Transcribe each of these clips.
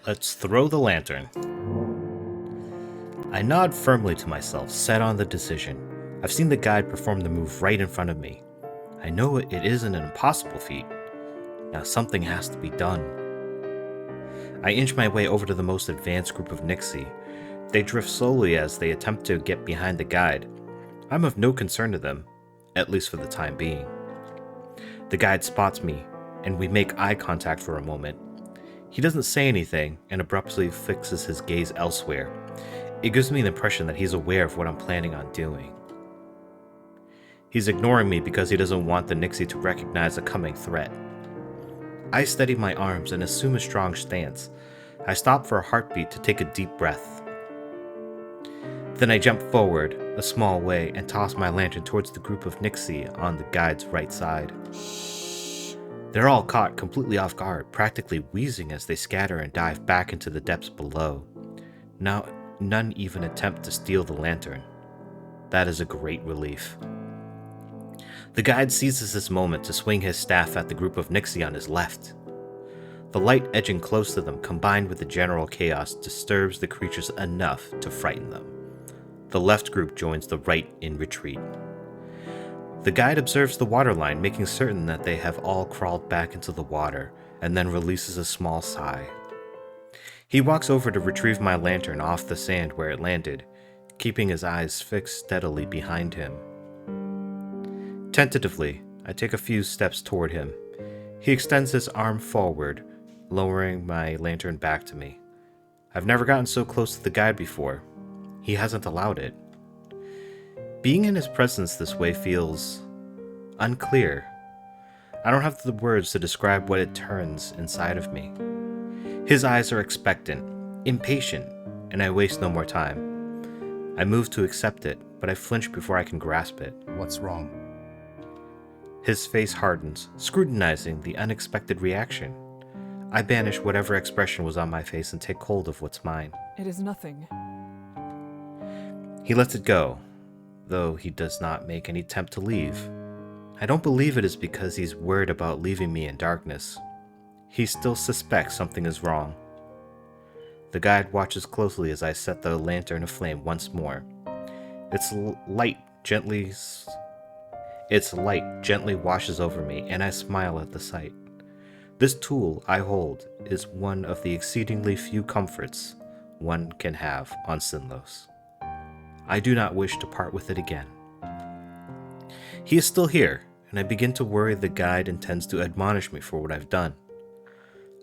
Let's throw the lantern. I nod firmly to myself, set on the decision. I've seen the guide perform the move right in front of me. I know it isn't an impossible feat. Now something has to be done. I inch my way over to the most advanced group of Nixi. They drift slowly as they attempt to get behind the guide. I'm of no concern to them, at least for the time being. The guide spots me, and we make eye contact for a moment. He doesn't say anything and abruptly fixes his gaze elsewhere. It gives me the impression that he's aware of what I'm planning on doing. He's ignoring me because he doesn't want the Nixi to recognize a coming threat. I steady my arms and assume a strong stance. I stop for a heartbeat to take a deep breath. Then I jump forward a small way and toss my lantern towards the group of Nixi on the guide's right side. They're all caught completely off guard, practically wheezing as they scatter and dive back into the depths below. Now, none even attempt to steal the lantern. That is a great relief. The guide seizes this moment to swing his staff at the group of Nixi on his left. The light edging close to them, combined with the general chaos, disturbs the creatures enough to frighten them. The left group joins the right in retreat. The guide observes the waterline, making certain that they have all crawled back into the water, and then releases a small sigh. He walks over to retrieve my lantern off the sand where it landed, keeping his eyes fixed steadily behind him. Tentatively, I take a few steps toward him. He extends his arm forward, lowering my lantern back to me. I've never gotten so close to the guide before. He hasn't allowed it. Being in his presence this way feels unclear. I don't have the words to describe what it turns inside of me. His eyes are expectant, impatient, and I waste no more time. I move to accept it, but I flinch before I can grasp it. What's wrong? His face hardens, scrutinizing the unexpected reaction. I banish whatever expression was on my face and take hold of what's mine. It is nothing. He lets it go, though he does not make any attempt to leave. I don't believe it is because he's worried about leaving me in darkness. He still suspects something is wrong. The guide watches closely as I set the lantern aflame once more. Its light gently washes over me, and I smile at the sight. This tool I hold is one of the exceedingly few comforts one can have on Sinnlos. I do not wish to part with it again. He is still here, and I begin to worry the guide intends to admonish me for what I've done.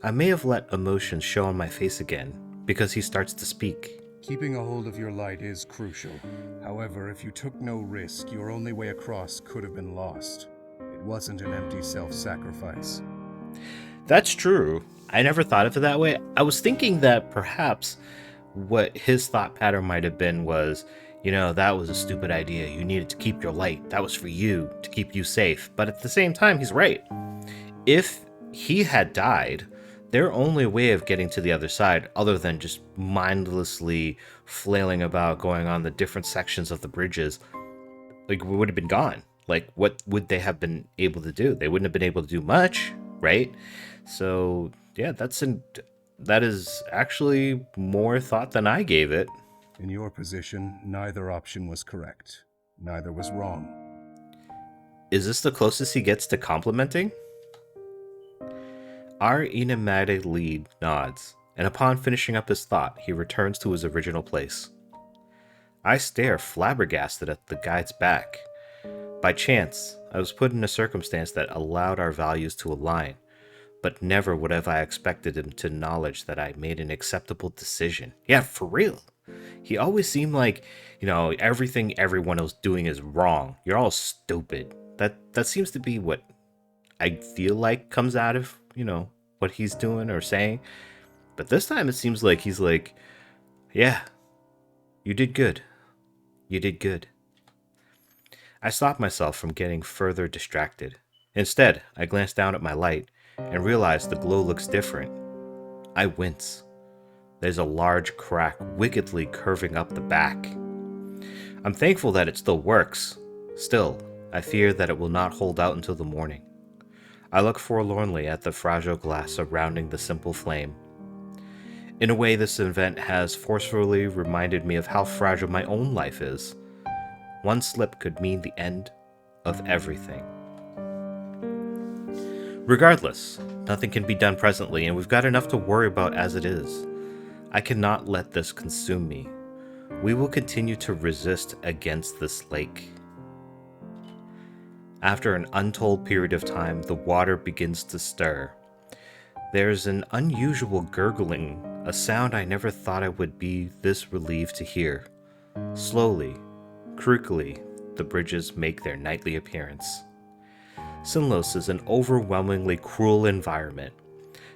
I may have let emotions show on my face again, because he starts to speak. Keeping a hold of your light is crucial. However, if you took no risk, your only way across could have been lost. It wasn't an empty self-sacrifice. That's true. I never thought of it that way. I was thinking that perhaps what his thought pattern might have been was, that was a stupid idea. You needed to keep your light. That was for you, to keep you safe. But at the same time, he's right. If he had died, their only way of getting to the other side, other than just mindlessly flailing about going on the different sections of the bridges, would have been gone. What would they have been able to do? They wouldn't have been able to do much, right? So, yeah, that is actually more thought than I gave it. In your position, neither option was correct. Neither was wrong. Is this the closest he gets to complimenting? Our enigmatic lead nods, and upon finishing up his thought, he returns to his original place. I stare flabbergasted at the guide's back. By chance, I was put in a circumstance that allowed our values to align, but never would have I expected him to acknowledge that I made an acceptable decision. Yeah, for real. He always seemed like, everything everyone else doing is wrong. You're all stupid. That seems to be what I feel like comes out of, what he's doing or saying. But this time it seems like he's like, yeah, you did good. You did good. I stop myself from getting further distracted. Instead, I glance down at my light and realize the glow looks different. I wince. There's a large crack wickedly curving up the back. I'm thankful that it still works. Still, I fear that it will not hold out until the morning. I look forlornly at the fragile glass surrounding the simple flame. In a way, this event has forcefully reminded me of how fragile my own life is. One slip could mean the end of everything. Regardless, nothing can be done presently, and we've got enough to worry about as it is. I cannot let this consume me. We will continue to resist against this lake. After an untold period of time, the water begins to stir. There's an unusual gurgling, a sound I never thought I would be this relieved to hear. Slowly, creakily, the bridges make their nightly appearance. Sinnlos is an overwhelmingly cruel environment.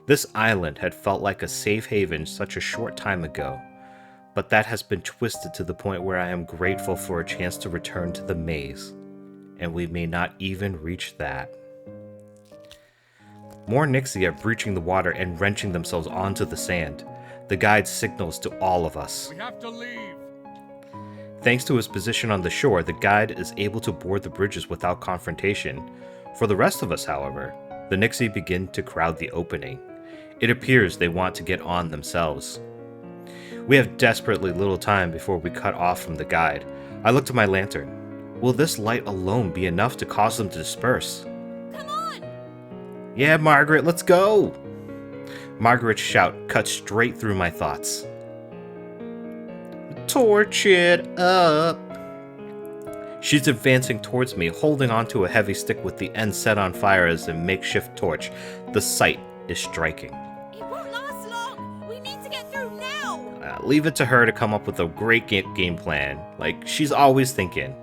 This island had felt like a safe haven such a short time ago, but that has been twisted to the point where I am grateful for a chance to return to the maze, and we may not even reach that. More Nixi are breaching the water and wrenching themselves onto the sand. The guide signals to all of us. We have to leave! Thanks to his position on the shore, the guide is able to board the bridges without confrontation. For the rest of us, however, the Nixi begin to crowd the opening. It appears they want to get on themselves. We have desperately little time before we cut off from the guide. I look to my lantern. Will this light alone be enough to cause them to disperse? Come on! Yeah, Margret, let's go! Margaret's shout cuts straight through my thoughts. Torch it up! She's advancing towards me, holding onto a heavy stick with the end set on fire as a makeshift torch. The sight is striking. It won't last long! We need to get through now! Leave it to her to come up with a great game plan, like she's always thinking.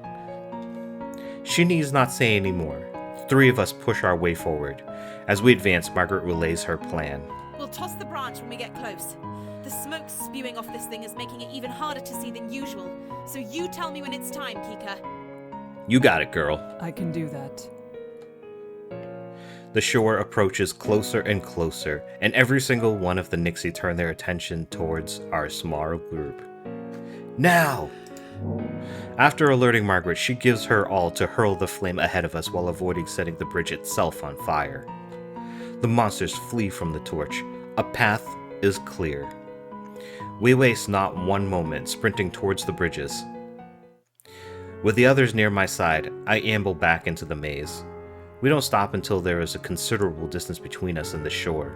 She needs not say any more. Three of us push our way forward. As we advance, Margret relays her plan. We'll toss the branch when we get close. The smoke spewing off this thing is making it even harder to see than usual. So you tell me when it's time, Kikka. You got it, girl. I can do that. The shore approaches closer and closer, and every single one of the Nixi turn their attention towards our small group. Now! After alerting Margret, she gives her all to hurl the flame ahead of us while avoiding setting the bridge itself on fire. The monsters flee from the torch. A path is clear. We waste not one moment sprinting towards the bridges. With the others near my side, I amble back into the maze. We don't stop until there is a considerable distance between us and the shore.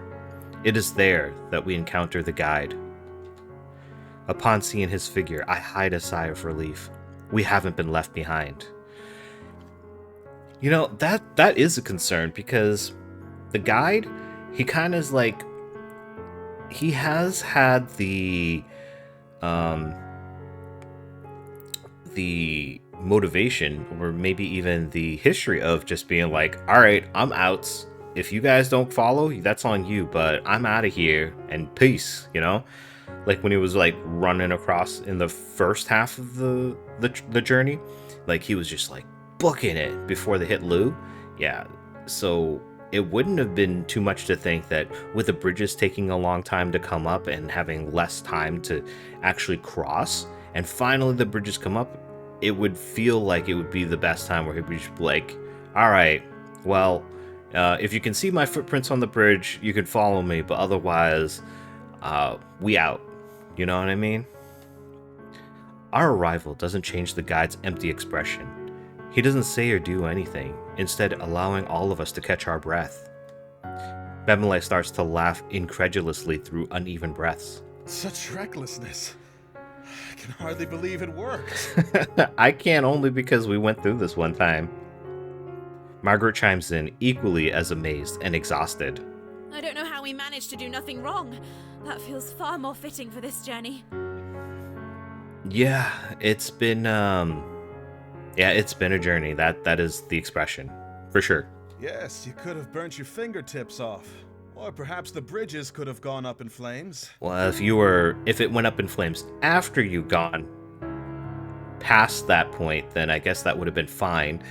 It is there that we encounter the guide. Upon seeing his figure, I hide a sigh of relief. We haven't been left behind. You know, that is a concern, because the guide, he kind of is like, he has had the motivation, or maybe even the history of just being like, all right, I'm out. If you guys don't follow, that's on you, but I'm out of here and peace, you know? Like when he was like running across in the first half of the journey, like he was just like booking it before they hit Lou. Yeah, so it wouldn't have been too much to think that with the bridges taking a long time to come up and having less time to actually cross, and finally the bridges come up, it would feel like it would be the best time where he'd be just like, all right, well, if you can see my footprints on the bridge, you can follow me, but otherwise, we out. You know what I mean? Our arrival doesn't change the guide's empty expression. He doesn't say or do anything, instead allowing all of us to catch our breath. Bemelle starts to laugh incredulously through uneven breaths. Such recklessness. I can hardly believe it worked. I can't, only because we went through this one time. Margret chimes in, equally as amazed and exhausted. I don't know how we managed to do nothing wrong. That feels far more fitting for this journey. Yeah, it's been it's been a journey. That is the expression, for sure. Yes, you could have burnt your fingertips off. Or perhaps the bridges could have gone up in flames. Well, if it went up in flames after you gone past that point, then I guess that would have been fine.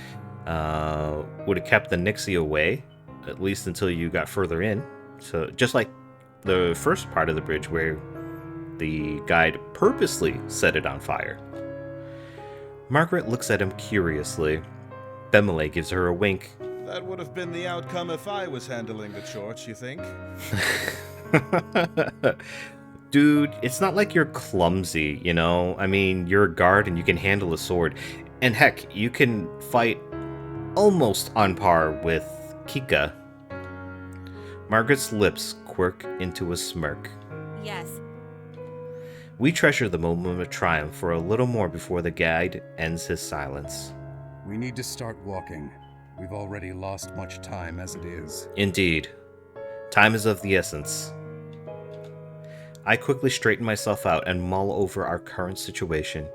Would have kept the Nixi away, at least until you got further in. So just like the first part of the bridge where the guide purposely set it on fire. Margret looks at him curiously. Bemelle gives her a wink. That would have been the outcome if I was handling the torch, you think? Dude, it's not like you're clumsy, you know? I mean, you're a guard and you can handle a sword. And heck, you can fight almost on par with Kikka. Margaret's lips quirk into a smirk. Yes. We treasure the moment of triumph for a little more before the guide ends his silence. We need to start walking. We've already lost much time as it is. Indeed. Time is of the essence. I quickly straighten myself out and mull over our current situation.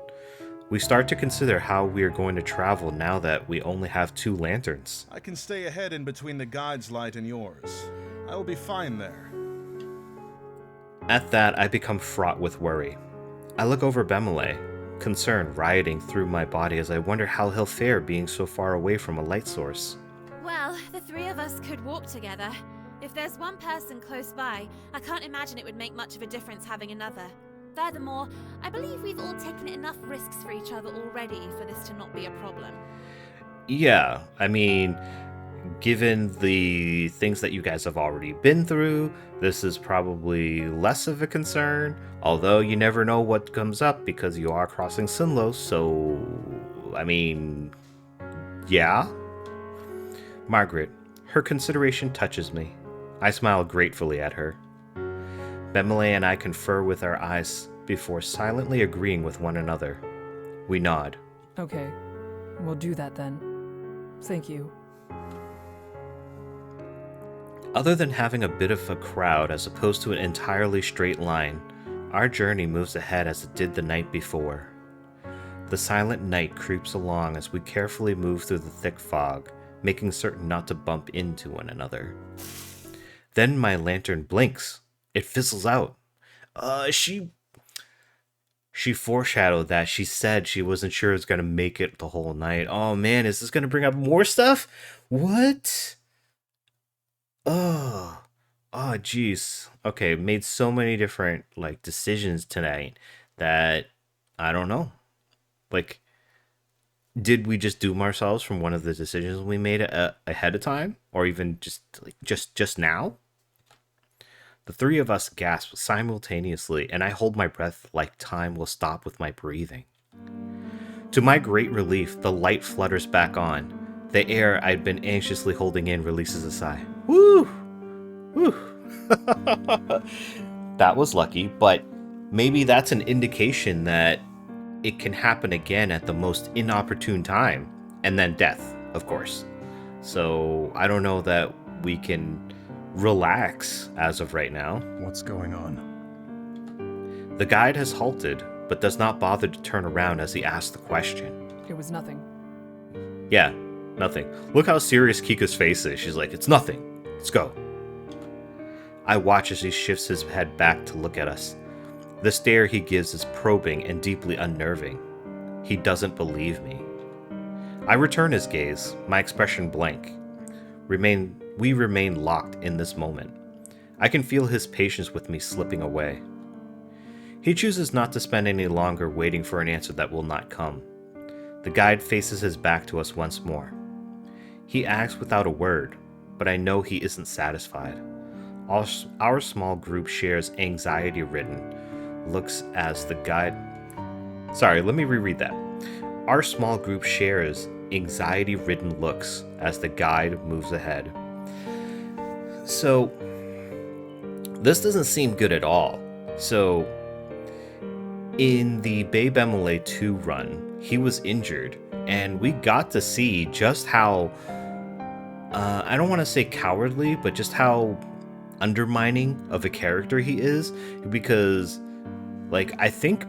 We start to consider how we are going to travel now that we only have 2 lanterns. I can stay ahead in between the guide's light and yours. I will be fine there. At that, I become fraught with worry. I look over Bemelle, concern rioting through my body as I wonder how he'll fare being so far away from a light source. Well, the 3 of us could walk together. If there's one person close by, I can't imagine it would make much of a difference having another. Furthermore, I believe we've all taken enough risks for each other already for this to not be a problem. Yeah, I mean, given the things that you guys have already been through, this is probably less of a concern, although you never know what comes up because you are crossing Sinnlos, so, I mean, yeah. Margret, her consideration touches me. I smile gratefully at her. Bemelle and I confer with our eyes before silently agreeing with one another. We nod. Okay, we'll do that then. Thank you. Other than having a bit of a crowd as opposed to an entirely straight line, our journey moves ahead as it did the night before. The silent night creeps along as we carefully move through the thick fog, making certain not to bump into one another. Then my lantern blinks. It fizzles out. She foreshadowed that. She said she wasn't sure it was going to make it the whole night. Oh man, is this going to bring up more stuff? What? Oh, jeez. Okay, made so many different decisions tonight that I don't know. Did we just doom ourselves from one of the decisions we made ahead of time, or even just now? The 3 of us gasp simultaneously, and I hold my breath like time will stop with my breathing. To my great relief, the light flutters back on. The air I'd been anxiously holding in releases a sigh. Woo! Woo! That was lucky, but maybe that's an indication that it can happen again at the most inopportune time. And then death, of course. So I don't know that we can relax as of right now. What's going on? The guide has halted, but does not bother to turn around as he asks the question. It was nothing. Yeah, nothing. Look how serious Kikka's face is. She's like, it's nothing. Let's go. I watch as he shifts his head back to look at us. The stare he gives is probing and deeply unnerving. He doesn't believe me. I return his gaze, my expression blank. We remain locked in this moment. I can feel his patience with me slipping away. He chooses not to spend any longer waiting for an answer that will not come. The guide faces his back to us once more. He acts without a word, but I know he isn't satisfied. Our small group shares anxiety-ridden looks as the guide... Sorry, let me reread that. Our small group shares anxiety-ridden looks as the guide moves ahead. So, this doesn't seem good at all. So, in the Bemelle 2 run, he was injured, and we got to see just how, I don't want to say cowardly, but just how undermining of a character he is, because, I think,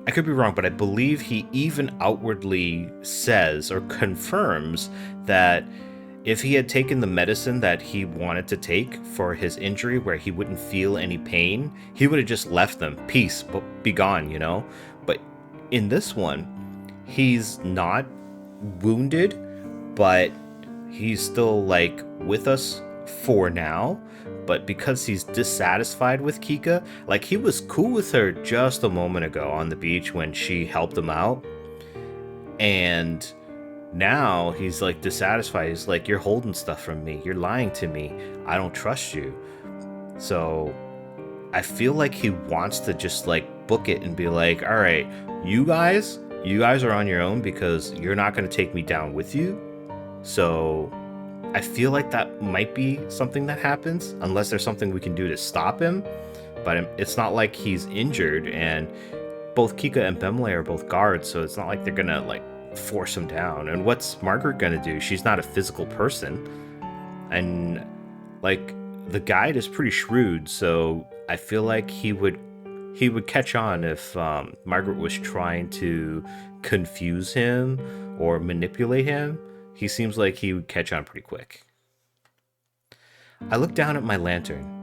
I could be wrong, but I believe he even outwardly says or confirms that if he had taken the medicine that he wanted to take for his injury where he wouldn't feel any pain, he would have just left them. Peace, but be gone, you know? But in this one, he's not wounded, but he's still, with us for now. But because he's dissatisfied with Kikka, he was cool with her just a moment ago on the beach when she helped him out. And now he's dissatisfied. He's like, you're holding stuff from me. You're lying to me. I don't trust you. So I feel like he wants to just like book it and be like, all right, you guys are on your own because you're not going to take me down with you. So I feel like that might be something that happens unless there's something we can do to stop him. But it's not like he's injured, and both Kikka and Bemelle are both guards, so it's not like they're going to like force him down. And what's Margret going to do? She's not a physical person. And like the guide is pretty shrewd, so I feel like he would catch on if Margret was trying to confuse him or manipulate him. He seems like he would catch on pretty quick. I look down at my lantern.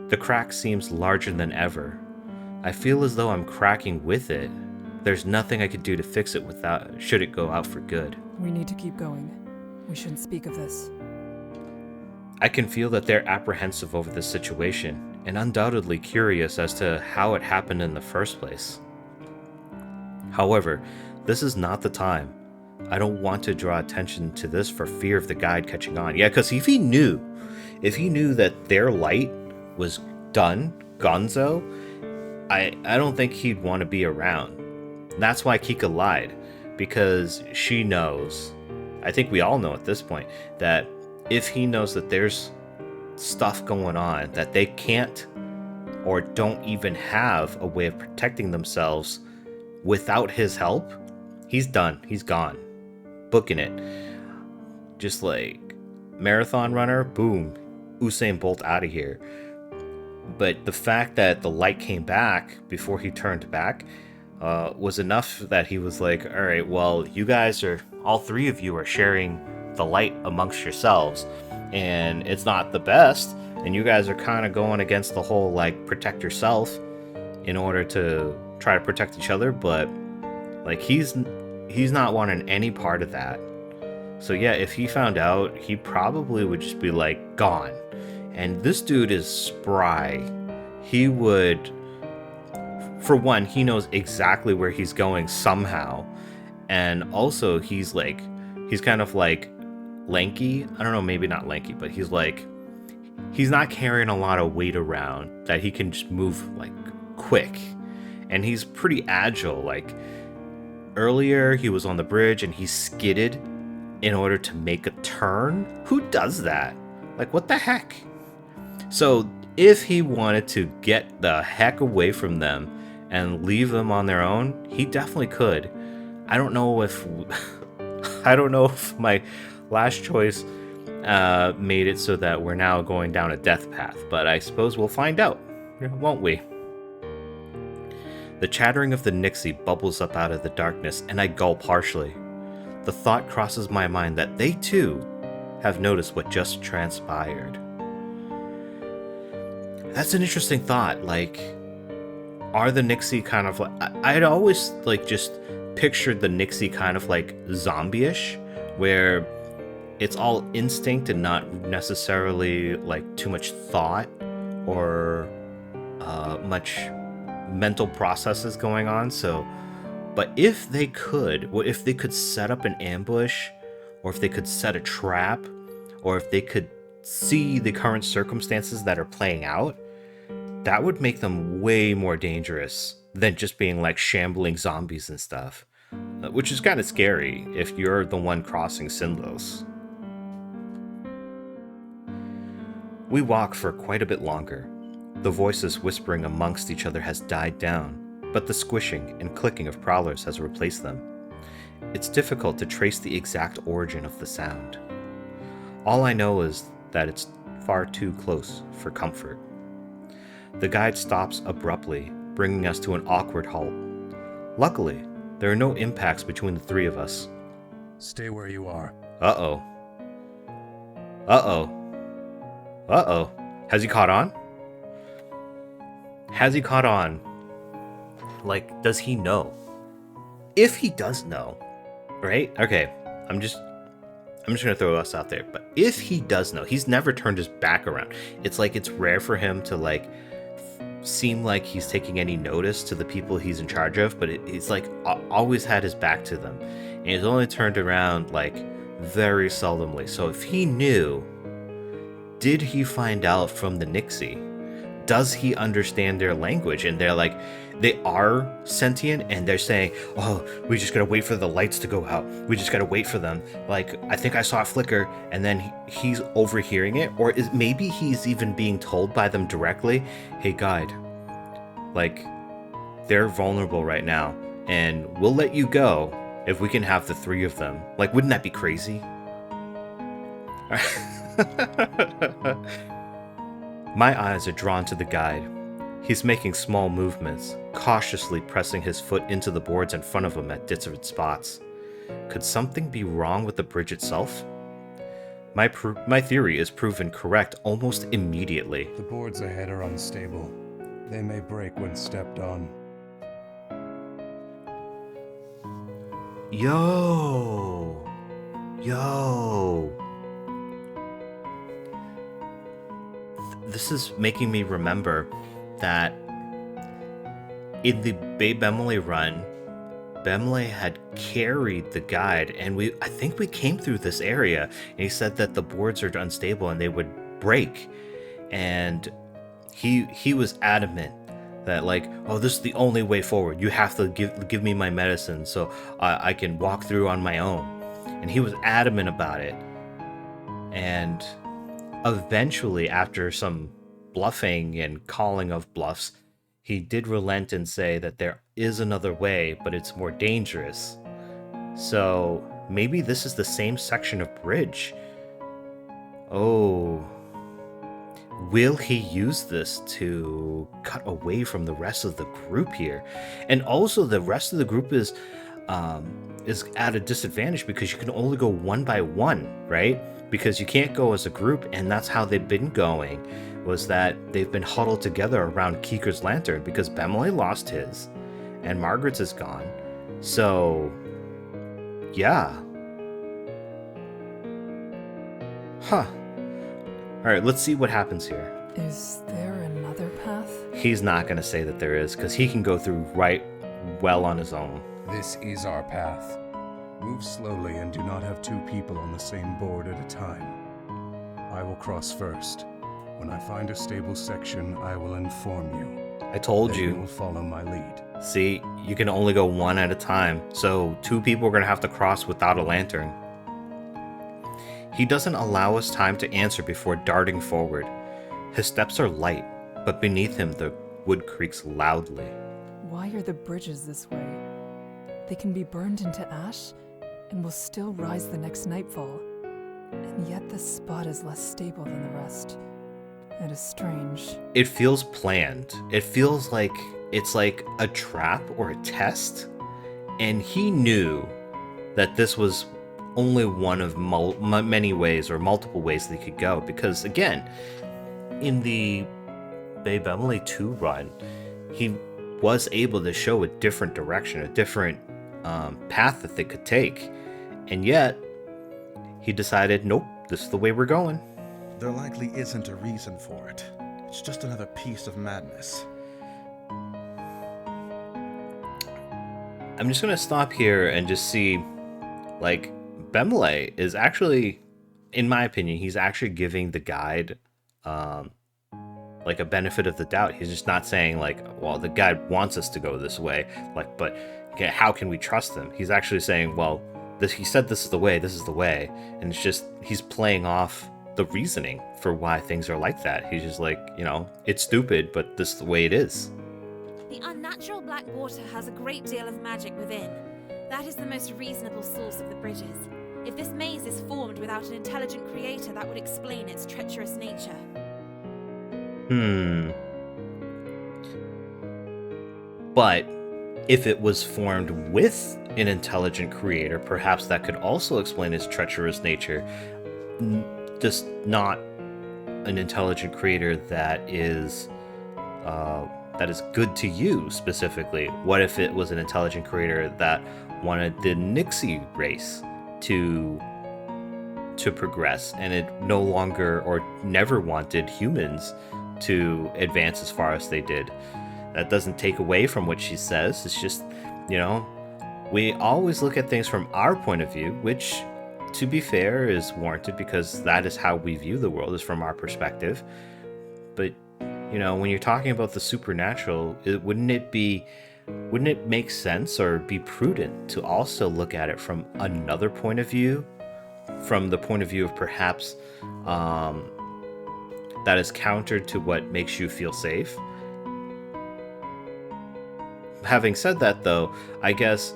The crack seems larger than ever. I feel as though I'm cracking with it. There's nothing I could do to fix it should it go out for good. We need to keep going. We shouldn't speak of this. I can feel that they're apprehensive over this situation and undoubtedly curious as to how it happened in the first place. However, this is not the time. I don't want to draw attention to this for fear of the guide catching on. Yeah, because if he knew that their light was done, gonzo, I don't think he'd want to be around. That's why Kikka lied, because she knows, I think we all know at this point, that if he knows that there's stuff going on, that they can't or don't even have a way of protecting themselves without his help, he's done. He's gone. Booking it. Just like marathon runner, boom, Usain Bolt out of here. But the fact that the light came back before he turned back was enough that he was like, all right, well, you guys are, all three of you are sharing the light amongst yourselves, and it's not the best, and you guys are kind of going against the whole like protect yourself in order to try to protect each other, but like he's not wanting any part of that. So yeah, if he found out, he probably would just be like gone. And this dude is spry. He would, for one, he knows exactly where he's going somehow, and also he's kind of like lanky. I don't know, maybe not lanky, but he's not carrying a lot of weight around that he can just move like quick. And he's pretty agile. Like earlier he was on the bridge and he skidded in order to make a turn. Who does that? Like, what the heck? So if he wanted to get the heck away from them and leave them on their own, he definitely could. I don't know if my last choice made it so that we're now going down a death path, but I suppose we'll find out, won't we? The chattering of the Nixi bubbles up out of the darkness, and I gulp harshly. The thought crosses my mind that they too have noticed what just transpired. That's an interesting thought. Like, are the Nixi kind of like... I'd always like just pictured the Nixi kind of like zombie-ish, where it's all instinct and not necessarily like too much thought or much mental processes going on. So, but if they could set up an ambush, or if they could set a trap, or if they could see the current circumstances that are playing out, that would make them way more dangerous than just being like shambling zombies and stuff, which is kind of scary if you're the one crossing Sinnlos. We walk for quite a bit longer. The voices whispering amongst each other has died down, but the squishing and clicking of prowlers has replaced them. It's difficult to trace the exact origin of the sound. All I know is that it's far too close for comfort. The guide stops abruptly, bringing us to an awkward halt. Luckily, there are no impacts between the three of us. Stay where you are. Uh-oh. Has he caught on? Like, does he know? If he does know, right? Okay, I'm just gonna throw us out there. But if he does know, he's never turned his back around. It's like it's rare for him to like seem like he's taking any notice to the people he's in charge of, but it's like always had his back to them, and he's only turned around like very seldomly. So if he knew, did he find out from the Nixi? does he understand their language? And they're like, they are sentient, and they're saying, oh, we just gotta wait for the lights to go out. We just gotta wait for them. Like, I think I saw it flicker, and then he's overhearing it. Or maybe he's even being told by them directly, hey, guide, like, they're vulnerable right now, and we'll let you go if we can have the 3 of them. Like, wouldn't that be crazy? My eyes are drawn to the guide. He's making small movements, cautiously pressing his foot into the boards in front of him at different spots. Could something be wrong with the bridge itself? My theory is proven correct almost immediately. The boards ahead are unstable. They may break when stepped on. Yo! This is making me remember that in the Bemelle run, Bemelle had carried the guide, and I think we came through this area, and he said that the boards are unstable and they would break, and he was adamant that, like, oh, this is the only way forward. You have to give me my medicine so I can walk through on my own. And he was adamant about it. And eventually, after some bluffing and calling of bluffs, he did relent and say that there is another way, but it's more dangerous. So maybe this is the same section of bridge. Oh. Will he use this to cut away from the rest of the group here? And also the rest of the group is at a disadvantage because you can only go one by one, right? Because you can't go as a group, and that's how they've been going, was that they've been huddled together around Kikka's lantern because Bemelle lost his and Margret's is gone. So, yeah. Huh. Alright, let's see what happens here. Is there another path? He's not going to say that there is, because he can go through right well on his own. This is our path. Move slowly and do not have 2 people on the same board at a time. I will cross first. When I find a stable section, I will inform you. I told Then you. You will follow my lead. See, you can only go one at a time, so 2 people are going to have to cross without a lantern. He doesn't allow us time to answer before darting forward. His steps are light, but beneath him the wood creaks loudly. Why are the bridges this way? They can be burned into ash and will still rise the next nightfall. And yet this spot is less stable than the rest. It is strange. It feels planned. It feels like it's like a trap or a test. And he knew that this was only one of many ways or multiple ways they could go. Because again, in the Bemelle 2 run, he was able to show a different direction, a different path that they could take. And yet, he decided, nope, this is the way we're going. There likely isn't a reason for it. It's just another piece of madness. I'm just going to stop here and just see, like, Bemelle is actually, in my opinion, he's actually giving the guide, like, a benefit of the doubt. He's just not saying, like, well, the guide wants us to go this way, like, but okay, how can we trust them? He's actually saying, well, he said this is the way, and it's just, he's playing off the reasoning for why things are like that. He's just like, you know, it's stupid, but this is the way it is. The unnatural black water has a great deal of magic within. That is the most reasonable source of the bridges. If this maze is formed without an intelligent creator, that would explain its treacherous nature. But if it was formed with an intelligent creator, perhaps that could also explain its treacherous nature. Just not an intelligent creator that is good to you specifically. What if it was an intelligent creator that wanted the Nixi race to progress, and it no longer or never wanted humans to advance as far as they did? That doesn't take away from what she says. It's just, you know, we always look at things from our point of view, which, to be fair, is warranted because that is how we view the world, is from our perspective. But You know, when you're talking about the supernatural, wouldn't it make sense or be prudent to also look at it from another point of view, from the point of view of perhaps that is counter to what makes you feel safe? Having said that, though, I guess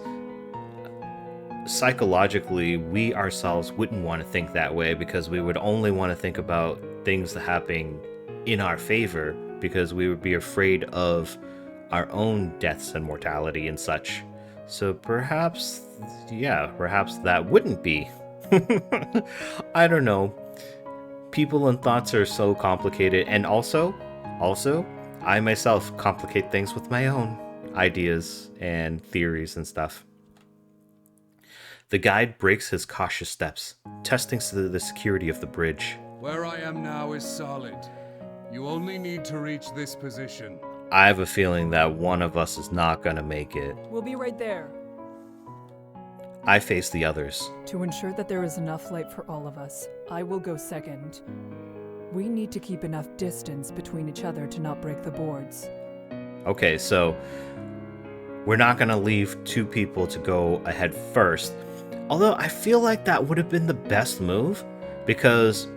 psychologically we ourselves wouldn't want to think that way, because we would only want to think about things that happen in our favor, because we would be afraid of our own deaths and mortality and such. So perhaps that wouldn't be. I don't know. People and thoughts are so complicated, and also, I myself complicate things with my own ideas and theories and stuff. The guide breaks his cautious steps, testing the security of the bridge. Where I am now is solid. You only need to reach this position. I have a feeling that one of us is not gonna make it. We'll be right there. I face the others. To ensure that there is enough light for all of us, I will go second. We need to keep enough distance between each other to not break the boards. Okay, so we're not gonna leave two people to go ahead first. Although I feel like that would have been the best move, because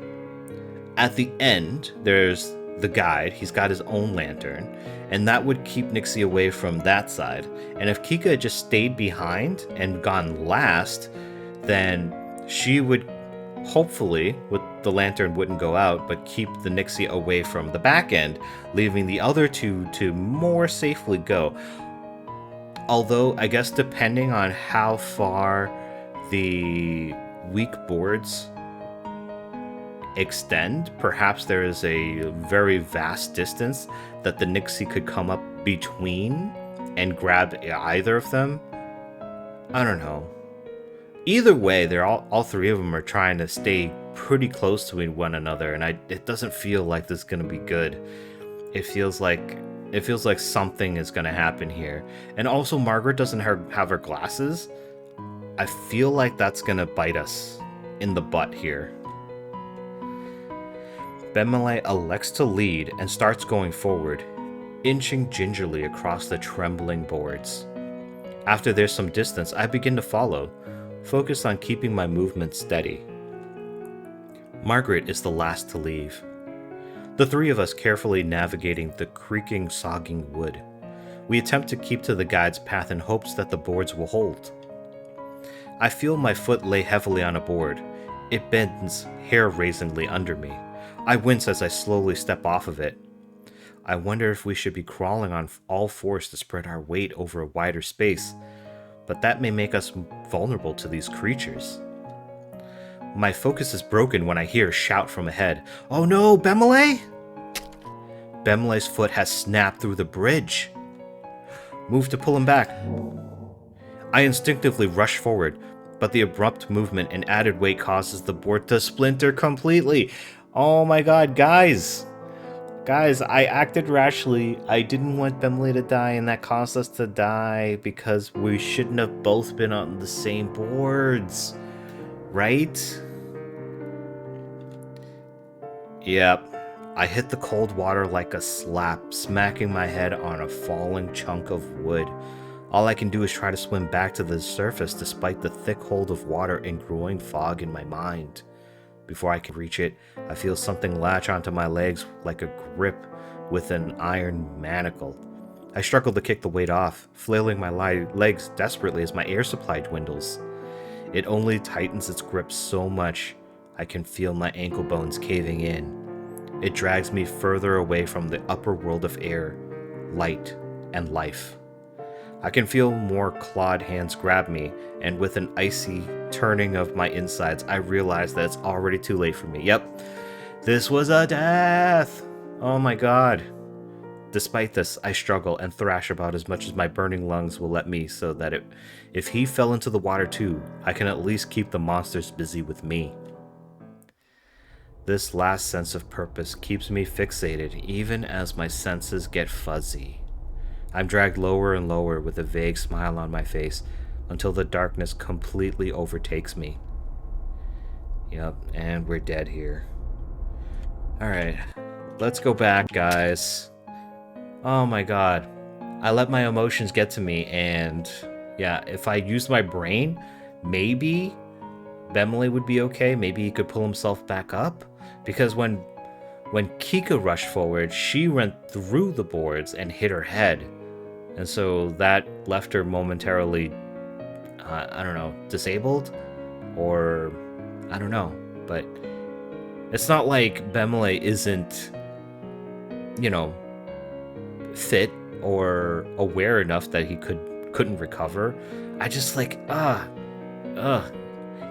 at the end, there's the guide. He's got his own lantern, and that would keep Nixi away from that side. And if Kikka had just stayed behind and gone last, then she would hopefully, with the lantern wouldn't go out, but keep the Nixi away from the back end, leaving the other two to more safely go. Although, I guess depending on how far the weak boards extend, perhaps there is a very vast distance that the Nixi could come up between and grab either of them. I don't know. Either way, they're all three of them are trying to stay pretty close to one another, and it doesn't feel like this is gonna be good. It feels like something is gonna happen here. And also, Margret doesn't have her glasses. I feel like that's gonna bite us in the butt here. Bemelle elects to lead and starts going forward, inching gingerly across the trembling boards. After there's some distance, I begin to follow, focused on keeping my movement steady. Margret is the last to leave. The three of us carefully navigating the creaking, sogging wood. We attempt to keep to the guide's path in hopes that the boards will hold. I feel my foot lay heavily on a board. It bends hair-raisingly under me. I wince as I slowly step off of it. I wonder if we should be crawling on all fours to spread our weight over a wider space, but that may make us vulnerable to these creatures. My focus is broken when I hear a shout from ahead. Oh no, Bemelle! Bemelle's foot has snapped through the bridge. Move to pull him back. I instinctively rush forward, but the abrupt movement and added weight causes the board to splinter completely. Oh my god, guys! Guys, I acted rashly. I didn't want Bemelle to die, and that caused us to die because we shouldn't have both been on the same boards. Right? Yep. I hit the cold water like a slap, smacking my head on a falling chunk of wood. All I can do is try to swim back to the surface despite the thick hold of water and growing fog in my mind. Before I can reach it, I feel something latch onto my legs like a grip with an iron manacle. I struggle to kick the weight off, flailing my legs desperately as my air supply dwindles. It only tightens its grip so much I can feel my ankle bones caving in. It drags me further away from the upper world of air, light, and life. I can feel more clawed hands grab me, and with an icy turning of my insides, I realize that it's already too late for me. Yep, this was a death! Oh my god. Despite this, I struggle and thrash about as much as my burning lungs will let me, so that if he fell into the water too, I can at least keep the monsters busy with me. This last sense of purpose keeps me fixated, even as my senses get fuzzy. I'm dragged lower and lower with a vague smile on my face until the darkness completely overtakes me. Yep, and we're dead here. Alright, let's go back, guys. Oh my god. I let my emotions get to me, and yeah, if I used my brain, maybe Bemelle would be okay. Maybe he could pull himself back up. Because when Kikka rushed forward, she went through the boards and hit her head. And so that left her momentarily, I don't know, disabled? Or, I don't know. But it's not like Bemelle isn't, you know, fit or aware enough that he couldn't recover. I just like,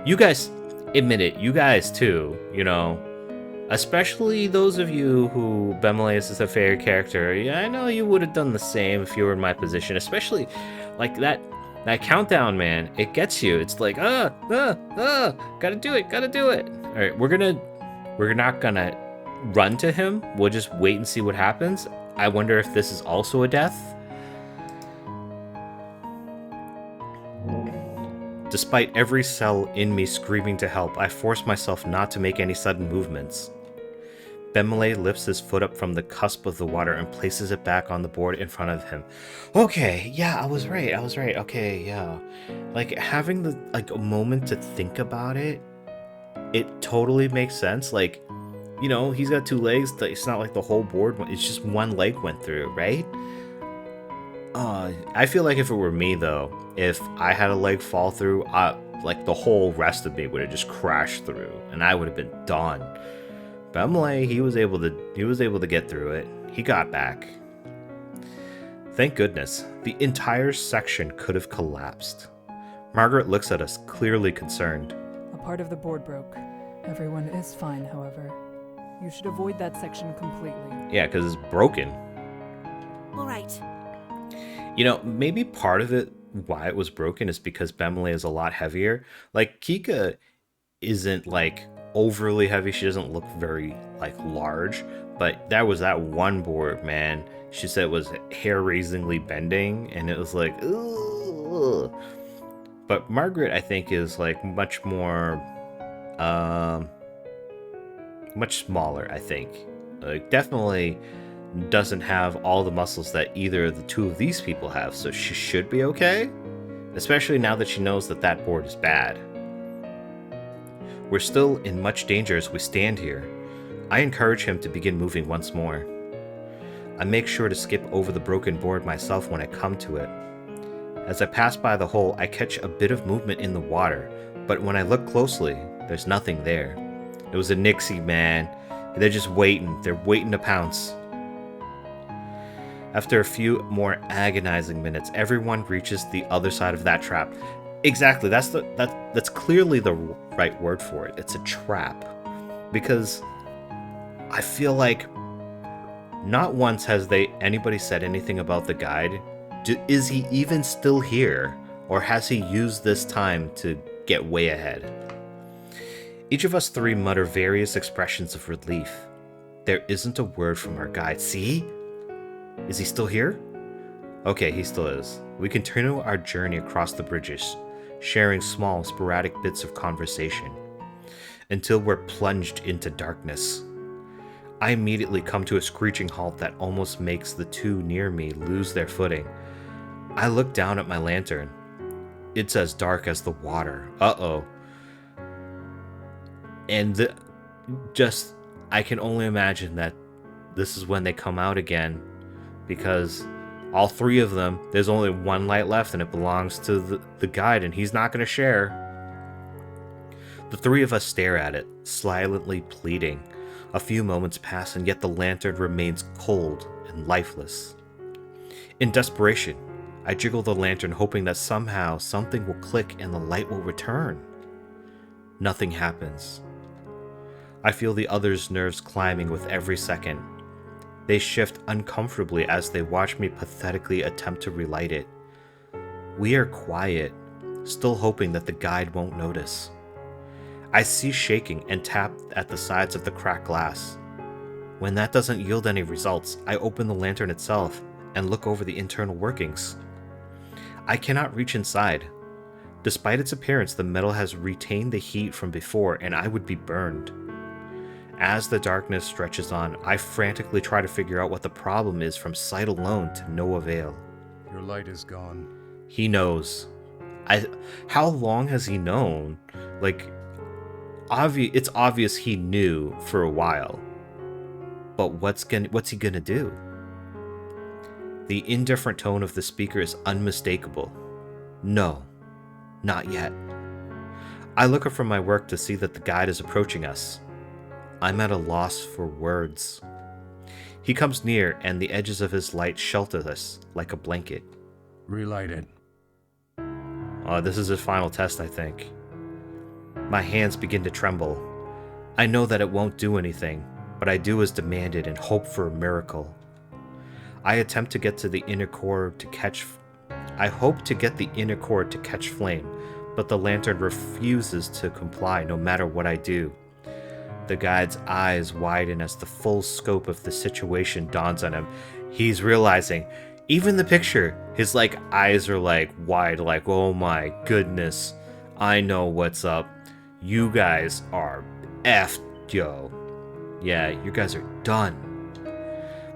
you guys, admit it, you guys too, you know. Especially those of you who Bemelle is a favorite character. Yeah, I know you would have done the same if you were in my position. Especially, like, that countdown, man. It gets you. It's like, gotta do it. All right, we're not gonna run to him. We'll just wait and see what happens. I wonder if this is also a death. Despite every cell in me screaming to help, I force myself not to make any sudden movements. Bemelle lifts his foot up from the cusp of the water and places it back on the board in front of him. Okay, yeah, I was right. Okay, yeah. Like, having a moment to think about it, it totally makes sense. Like, you know, he's got two legs. It's not like the whole board, it's just one leg went through, right? I feel like if it were me, though, if I had a leg fall through, like, the whole rest of me would have just crashed through, and I would have been done. Bemelle, he was able to get through it. He got back. Thank goodness. The entire section could have collapsed. Margret looks at us, clearly concerned. A part of the board broke. Everyone is fine, however. You should avoid that section completely. Yeah, because it's broken. All right. You know, maybe part of it, why it was broken, is because Bemelle is a lot heavier. Like, Kikka isn't, like, overly heavy. She doesn't look very, like, large. But that was that one board, man. She said it was hair-raisingly bending, and it was like, ugh. But Margret, I think, is, like, much more, much smaller, I think. Like, definitely doesn't have all the muscles that either of the two of these people have, so she should be okay, especially now that she knows that that board is bad. We're still in much danger as we stand here. I encourage him to begin moving once more. I make sure to skip over the broken board myself when I come to it. As I pass by the hole, I catch a bit of movement in the water, but when I look closely, there's nothing there. It was a Nixi, man. They're just waiting. They're waiting to pounce. After a few more agonizing minutes, everyone reaches the other side of that trap. Exactly, that's clearly the right word for it. It's a trap. Because I feel like not once has anybody said anything about the guide. Is he even still here? Or has he used this time to get way ahead? Each of us three mutter various expressions of relief. There isn't a word from our guide. See? Is he still here? Okay, he still is. We continue our journey across the bridges, sharing small, sporadic bits of conversation, until we're plunged into darkness. I immediately come to a screeching halt that almost makes the two near me lose their footing. I look down at my lantern. It's as dark as the water. Uh-oh. And I can only imagine that this is when they come out again, because all three of them, there's only one light left and it belongs to the guide, and he's not going to share. The three of us stare at it, silently pleading. A few moments pass, and yet the lantern remains cold and lifeless. In desperation, I jiggle the lantern, hoping that somehow something will click and the light will return. Nothing happens. I feel the others' nerves climbing with every second. They shift uncomfortably as they watch me pathetically attempt to relight it. We are quiet, still hoping that the guide won't notice. I cease shaking and tap at the sides of the cracked glass. When that doesn't yield any results, I open the lantern itself and look over the internal workings. I cannot reach inside. Despite its appearance, the metal has retained the heat from before, and I would be burned. As the darkness stretches on, I frantically try to figure out what the problem is from sight alone to no avail. Your light is gone. He knows. How long has he known? Like, it's obvious he knew for a while. But what's he gonna do? The indifferent tone of the speaker is unmistakable. No, not yet. I look up from my work to see that the guide is approaching us. I'm at a loss for words. He comes near, and the edges of his light shelter us like a blanket. Relight it. This is his final test, I think. My hands begin to tremble. I know that it won't do anything, but I do as demanded and hope for a miracle. I attempt to get to the inner core to catch... I hope to get the inner core to catch flame, but the lantern refuses to comply no matter what I do. The guide's eyes widen as the full scope of the situation dawns on him. He's realizing, even the picture, his eyes are wide, oh my goodness, I know what's up. You guys are effed, yo. Yeah, you guys are done.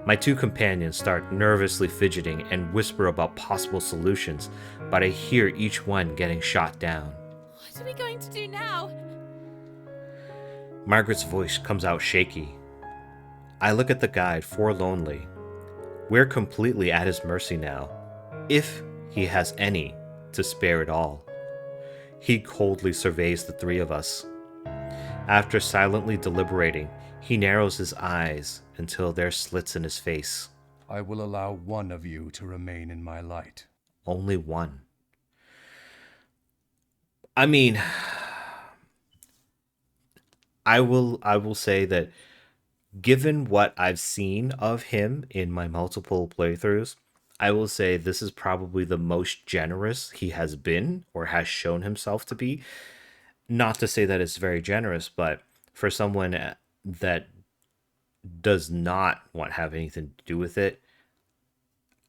My two companions start nervously fidgeting and whisper about possible solutions, but I hear each one getting shot down. What are we going to do now? Margret's voice comes out shaky. I look at the guide forlornly. We're completely at his mercy now, if he has any to spare at all. He coldly surveys the three of us. After silently deliberating, he narrows his eyes until there are slits in his face. I will allow one of you to remain in my light. Only one. I mean, I will say that given what I've seen of him in my multiple playthroughs, I will say this is probably the most generous he has been or has shown himself to be. Not to say that it's very generous, but for someone that does not want to have anything to do with it,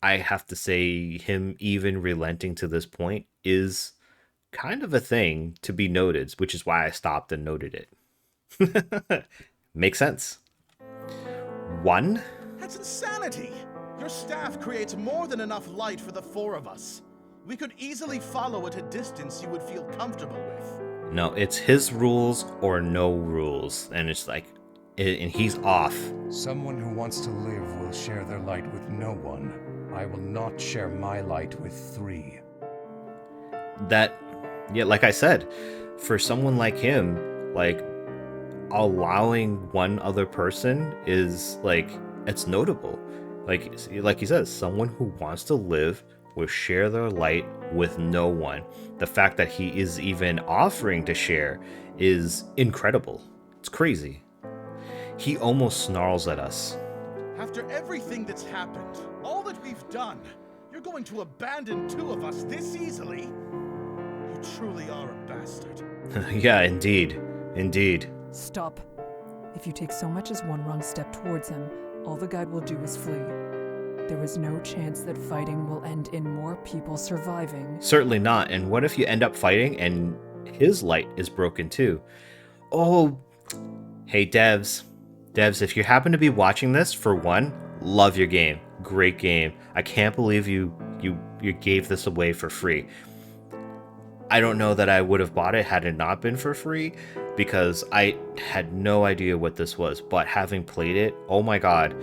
I have to say him even relenting to this point is kind of a thing to be noted, which is why I stopped and noted it. Makes sense. One? That's insanity! Your staff creates more than enough light for the four of us. We could easily follow at a distance you would feel comfortable with. No, it's his rules or no rules. And it's and he's off. Someone who wants to live will share their light with no one. I will not share my light with three. Yeah, like I said, for someone like him, allowing one other person is it's notable. Like he says, someone who wants to live will share their light with no one. The fact that he is even offering to share is incredible. It's crazy. He almost snarls at us. After everything that's happened, all that we've done, you're going to abandon two of us this easily? You truly are a bastard. Yeah, indeed. Indeed. Stop. If you take so much as one wrong step towards him, all the guide will do is flee. There is no chance that fighting will end in more people surviving. Certainly not. And what if you end up fighting and his light is broken too? Oh, hey devs. Devs, if you happen to be watching this, for one, love your game. Great game. I can't believe you gave this away for free. I don't know that I would have bought it had it not been for free, because I had no idea what this was. But having played it, oh my god,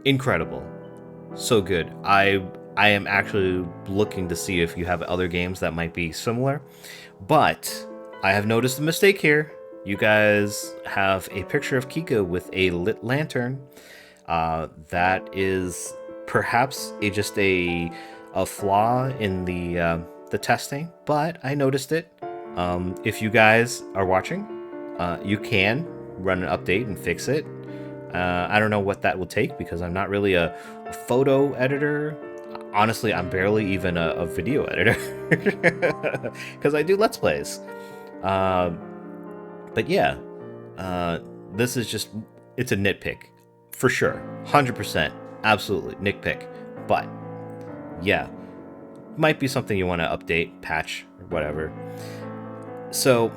incredible, so good. I am actually looking to see if you have other games that might be similar, but I have noticed a mistake here. You guys have a picture of Kikka with a lit lantern. That is perhaps just a flaw in the testing, but I noticed it. If you guys are watching, you can run an update and fix it. I don't know what that will take because I'm not really a photo editor. Honestly, I'm barely even a video editor because I do Let's Plays. But yeah, this is just, it's a nitpick for sure. 100%. Absolutely. Nitpick. But yeah, might be something you want to update, patch, or whatever. So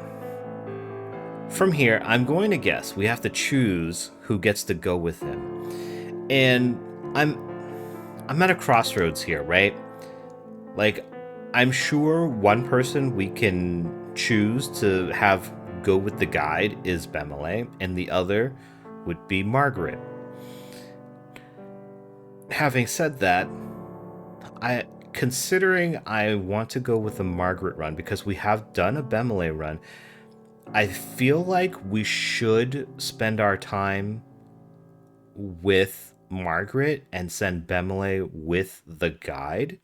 From here, I'm going to guess we have to choose who gets to go with him. And I'm at a crossroads here, right? Like, I'm sure one person we can choose to have go with the guide is Bemelle, and the other would be Margret. Having said that, considering I want to go with a Margret run because we have done a Bemelle run, I feel like we should spend our time with Margret and send Bemelle with the guide.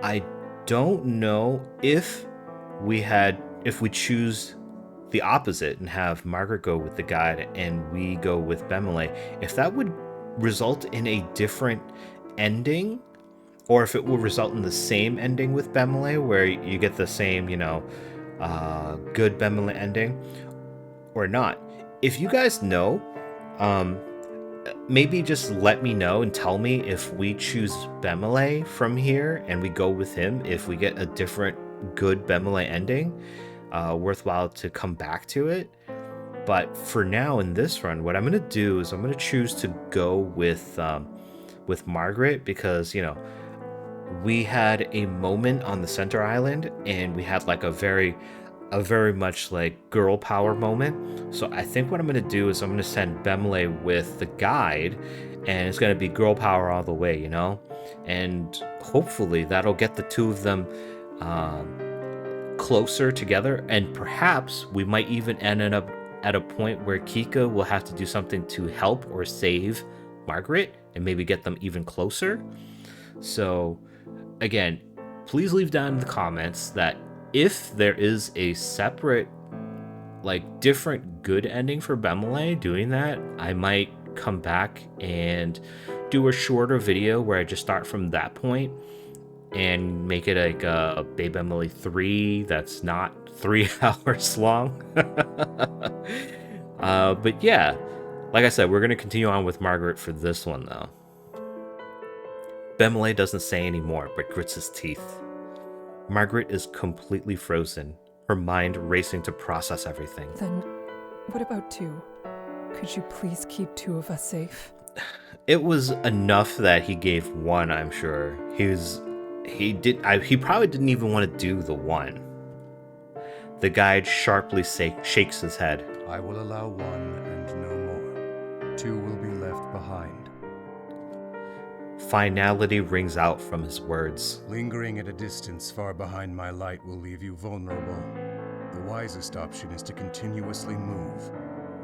I don't know if we choose the opposite and have Margret go with the guide and we go with Bemelle, if that would result in a different ending, or if it will result in the same ending with Bemelle where you get the same, good Bemelle ending, or not. If you guys know, maybe just let me know and tell me if we choose Bemelle from here and we go with him, if we get a different good Bemelle ending, worthwhile to come back to it. But for now in this run, what I'm going to do is I'm going to choose to go with Margret because, we had a moment on the center island and we had like a very much like girl power moment. So I think what I'm going to do is I'm going to send Bemelle with the guide and it's going to be girl power all the way, and hopefully that'll get the two of them closer together, and perhaps we might even end up at a point where Kikka will have to do something to help or save Margret and maybe get them even closer. So again, please leave down in the comments that if there is a separate, like, different good ending for Bemelle doing that, I might come back and do a shorter video where I just start from that point and make it like a Bemelle 3 that's not 3 hours long. But yeah, like I said, we're going to continue on with Margret for this one, though. Bemelle doesn't say anymore, but grits his teeth. Margret is completely frozen, her mind racing to process everything. Then, what about 2? Could you please keep 2 of us safe? It was enough that he gave 1, I'm sure. He probably didn't even want to do the 1. The guide sharply shakes his head. I will allow 1 and no more. 2 will be left behind. Finality rings out from his words. Lingering at a distance far behind my light will leave you vulnerable. The wisest option is to continuously move,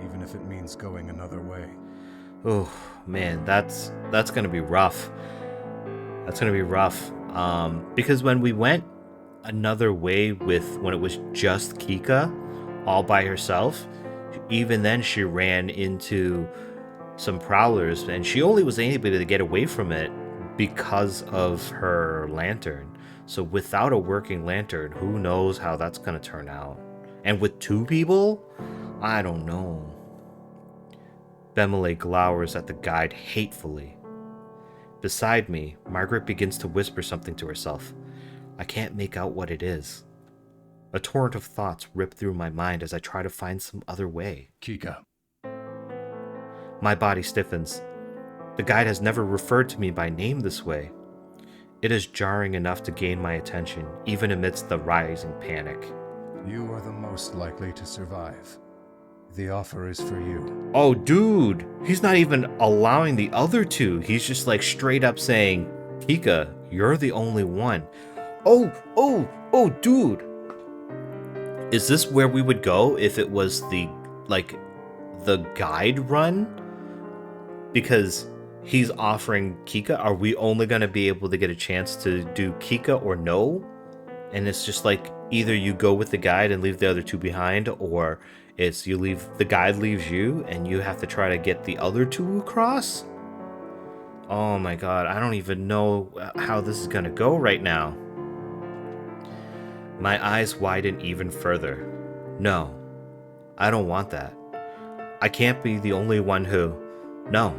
even if it means going another way. Oh man, that's gonna be rough. That's gonna be rough. Because when we went another way when it was just Kikka all by herself, even then she ran into some prowlers and she only was able to get away from it because of her lantern. So without a working lantern, who knows how that's gonna turn out. And with 2 people, I don't know. Bemelle glowers at the guide hatefully. Beside me, Margret begins to whisper something to herself. I can't make out what it is. A torrent of thoughts rip through my mind as I try to find some other way. Kikka. My body stiffens. The guide has never referred to me by name this way. It is jarring enough to gain my attention, even amidst the rising panic. You are the most likely to survive. The offer is for you. Oh, dude! He's not even allowing the other 2. He's just like straight up saying, Kikka, you're the only one. Oh, dude! Is this where we would go if it was the guide run? Because he's offering Kikka. Are we only going to be able to get a chance to do Kikka or no? And it's just like either you go with the guide and leave the other 2 behind, or it's the guide leaves you and you have to try to get the other 2 across? Oh my god, I don't even know how this is going to go right now. My eyes widen even further. No, I don't want that. I can't be the only one who... No.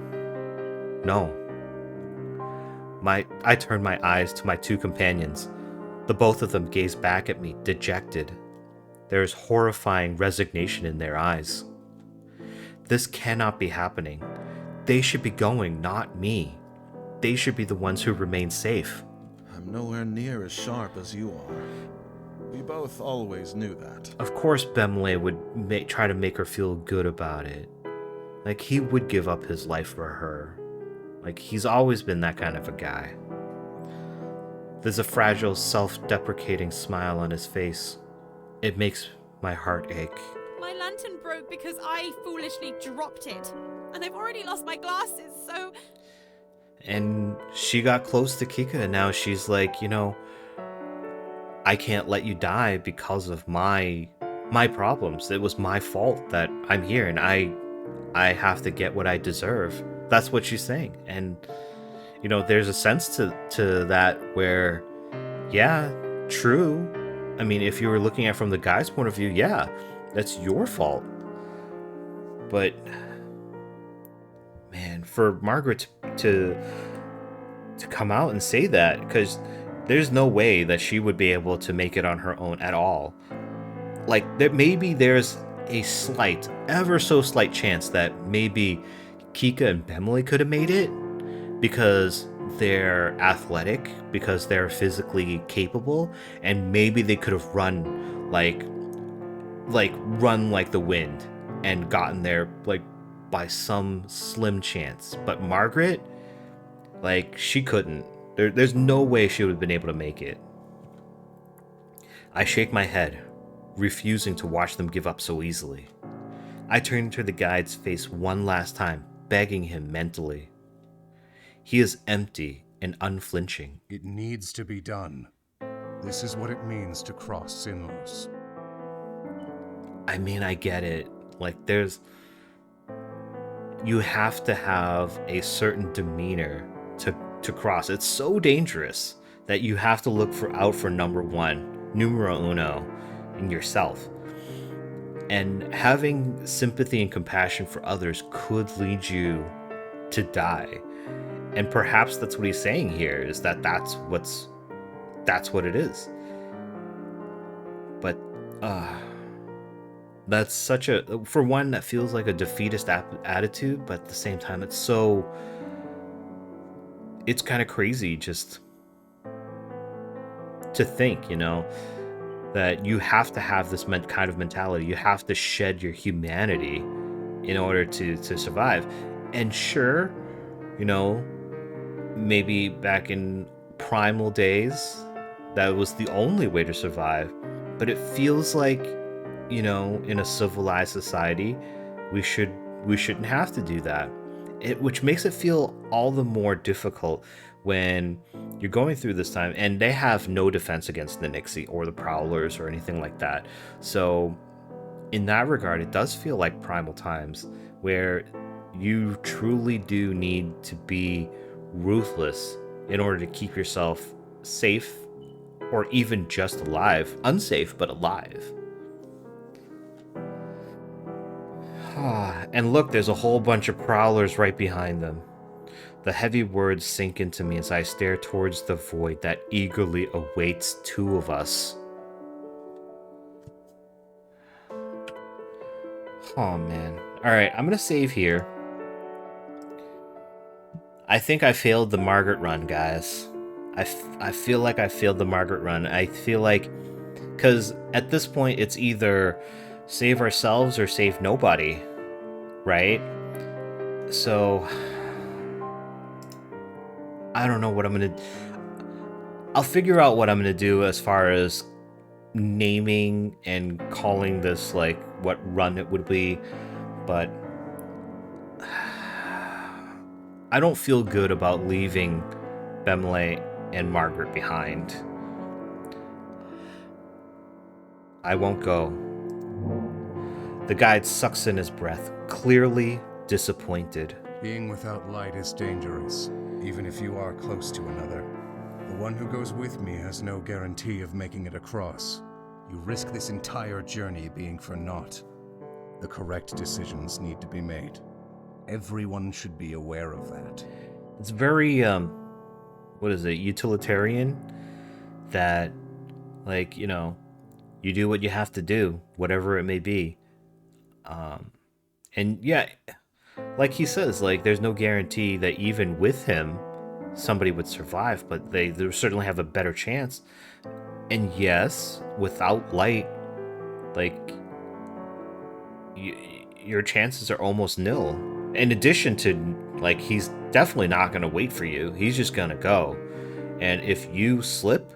I turn my eyes to my 2 companions. The both of them gaze back at me, dejected. There's horrifying resignation in their eyes. This cannot be happening. They should be going, not me. They should be the ones who remain safe. I'm nowhere near as sharp as you are. We both always knew that. Of course Bemelle would try to make her feel good about it. Like, he would give up his life for her. Like, he's always been that kind of a guy. There's a fragile, self-deprecating smile on his face. It makes my heart ache. My lantern broke because I foolishly dropped it. And I've already lost my glasses, so... And she got close to Kikka, and now she's like, you know, I can't let you die because of my problems. It was my fault that I'm here, and I have to get what I deserve. That's what she's saying. And, you know, there's a sense to that where, yeah, true. I mean, if you were looking at it from the guy's point of view, yeah, that's your fault. But, man, for Margret to come out and say that, because there's no way that she would be able to make it on her own at all. Like, maybe there's a slight, ever so slight chance that maybe Kikka and Bemelle could have made it because they're athletic, because they're physically capable, and maybe they could have run like the wind and gotten there like by some slim chance. But Margret, like, she couldn't. There's no way she would have been able to make it. I shake my head, refusing to watch them give up so easily. I turn to the guide's face one last time, begging him mentally. He is empty and unflinching. It needs to be done. This is what it means to cross Sinnlos. I mean, I get it. Like, you have to have a certain demeanor to cross. It's so dangerous that you have to look out for numero uno, in yourself. And having sympathy and compassion for others could lead you to die. And perhaps that's what he's saying here, is that's what it is. But that's such for one, that feels like a defeatist attitude, but at the same time it's kind of crazy just to think, you know, that you have to have this kind of mentality. You have to shed your humanity in order to survive. And sure, you know, maybe back in primal days, that was the only way to survive. But it feels like, you know, in a civilized society, we shouldn't have to do that. Which makes it feel all the more difficult when you're going through this time, and they have no defense against the Nixi or the Prowlers or anything like that. So in that regard, it does feel like primal times, where you truly do need to be ruthless in order to keep yourself safe, or even just alive. Unsafe, but alive. And look, there's a whole bunch of Prowlers right behind them. The heavy words sink into me as I stare towards the void that eagerly awaits two of us. Oh man. Alright, I'm gonna save here. I think I failed the Margret run, guys. I feel like I failed the Margret run. I feel like, because at this point it's either save ourselves or save nobody, right? So I don't know what I'm gonna... I'll figure out what I'm gonna do as far as naming and calling this, like, what run it would be, but I don't feel good about leaving Bemelle and Margret behind. I won't go. The guide sucks in his breath, clearly disappointed. Being without light is dangerous, even if you are close to another. The one who goes with me has no guarantee of making it across. You risk this entire journey being for naught. The correct decisions need to be made. Everyone should be aware of that. It's very, what is it, utilitarian? That, like, you know, you do what you have to do, whatever it may be. And yeah, like he says, like there's no guarantee that even with him, somebody would survive, but they certainly have a better chance. And yes, without light, like your chances are almost nil. In addition to, like, he's definitely not going to wait for you. He's just going to go. And if you slip,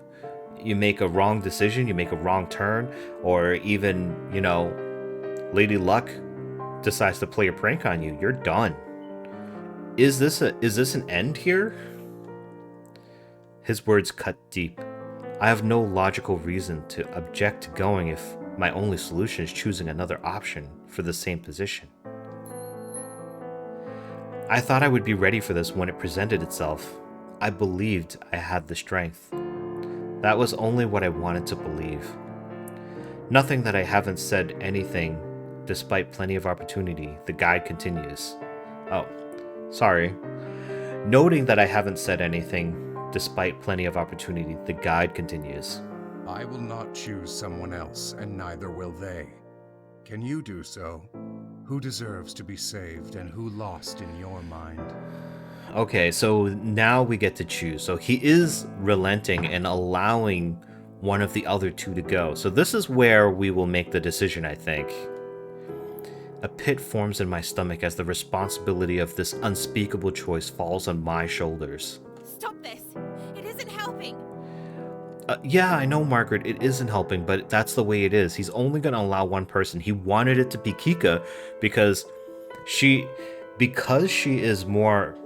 you make a wrong decision, you make a wrong turn, or even, you know, Lady Luck decides to play a prank on you, you're done. Is this an end here? His words cut deep. I have no logical reason to object to going if my only solution is choosing another option for the same position. I thought I would be ready for this when it presented itself. I believed I had the strength. That was only what I wanted to believe. Nothing that I haven't said anything, despite plenty of opportunity, the guide continues. Oh, sorry. Noting that I haven't said anything, despite plenty of opportunity, the guide continues. I will not choose someone else, and neither will they. Can you do so? Who deserves to be saved, and who lost in your mind? Okay, so now we get to choose. So he is relenting and allowing one of the other two to go. So this is where we will make the decision, I think. A pit forms in my stomach as the responsibility of this unspeakable choice falls on my shoulders. Stop this! It isn't helping! Yeah, I know, Margaret, it isn't helping, but that's the way it is. He's only going to allow one person. He wanted it to be Kikka because she is more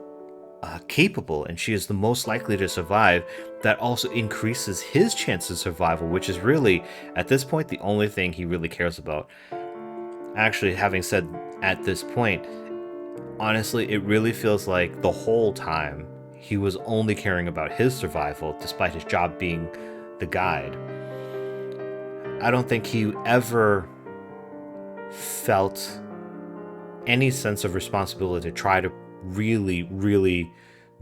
capable and she is the most likely to survive. That also increases his chance of survival, which is really, at this point, the only thing he really cares about. Actually, having said at this point, honestly, it really feels like the whole time he was only caring about his survival, despite his job being the guide. I don't think he ever felt any sense of responsibility to try to really, really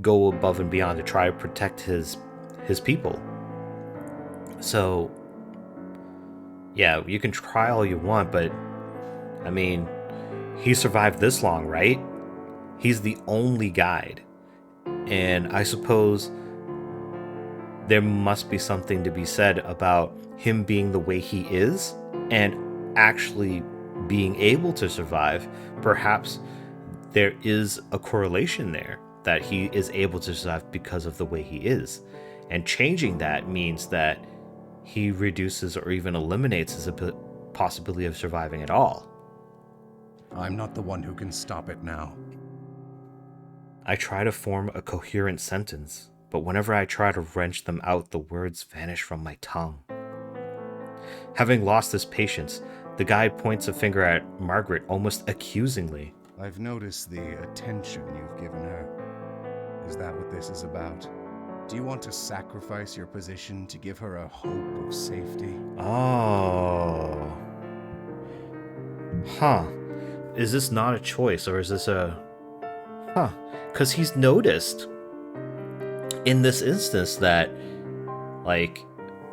go above and beyond to try to protect his people. So, yeah, you can try all you want, but I mean, he survived this long, right? He's the only guide. And I suppose there must be something to be said about him being the way he is and actually being able to survive. Perhaps there is a correlation there that he is able to survive because of the way he is. And changing that means that he reduces or even eliminates his possibility of surviving at all. I'm not the one who can stop it now. I try to form a coherent sentence, but whenever I try to wrench them out, the words vanish from my tongue. Having lost his patience, the guide points a finger at Margret almost accusingly. I've noticed the attention you've given her. Is that what this is about? Do you want to sacrifice your position to give her a hope of safety? Oh. Huh. Is this not a choice, or is this a... Huh. Because he's noticed in this instance that, like,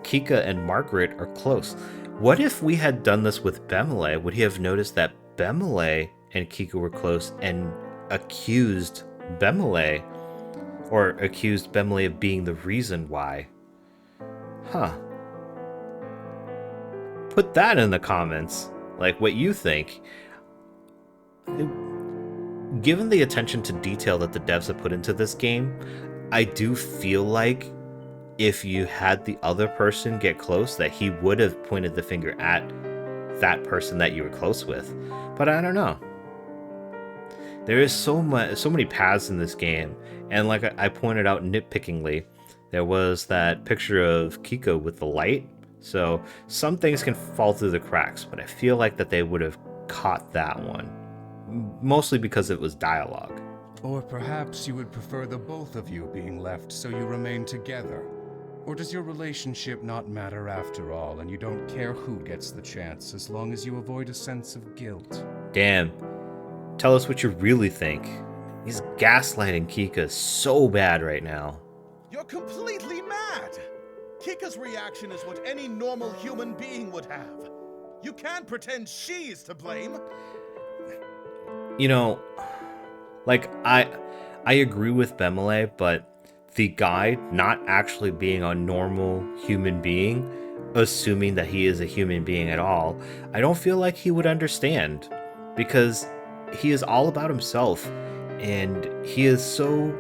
Kikka and Margret are close. What if we had done this with Bemelle? Would he have noticed that Bemelle and Kikka were close and accused Bemelle, or accused Bemelle of being the reason why? Huh. Put that in the comments, like what you think. Given the attention to detail that the devs have put into this game, I do feel like if you had the other person get close, that he would have pointed the finger at that person that you were close with. But I don't know. There is so many paths in this game, and like I pointed out nitpickingly, there was that picture of Kikka with the light, so some things can fall through the cracks, but I feel like that they would have caught that one, mostly because it was dialogue. Or perhaps you would prefer the both of you being left so you remain together. Or does your relationship not matter after all, and you don't care who gets the chance as long as you avoid a sense of guilt? Damn. Tell us what you really think. He's gaslighting Kikka so bad right now. You're completely mad! Kikka's reaction is what any normal human being would have. You can't pretend she is to blame. You know, like, I agree with Bemelle, but the guide not actually being a normal human being, assuming that he is a human being at all, I don't feel like he would understand, because he is all about himself, and he is so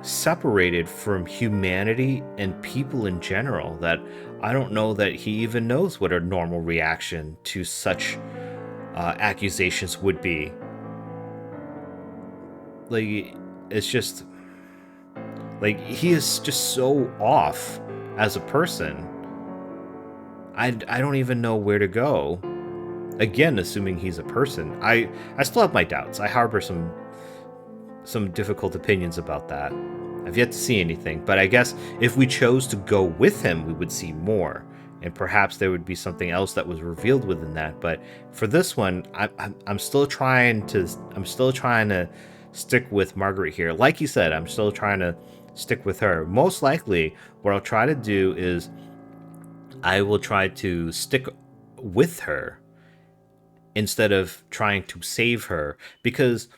separated from humanity and people in general that I don't know that he even knows what a normal reaction to such accusations would be. Like, it's just like, he is just so off as a person. I don't even know where to go. Again, assuming he's a person. I still have my doubts. I harbor some difficult opinions about that. I've yet to see anything, but I guess if we chose to go with him, we would see more, and perhaps there would be something else that was revealed within that. But for this one, I'm still trying to stick with Margret here. Like you said, I'm still trying to stick with her. Most likely, what I'll try to do is I will try to stick with her instead of trying to save her, because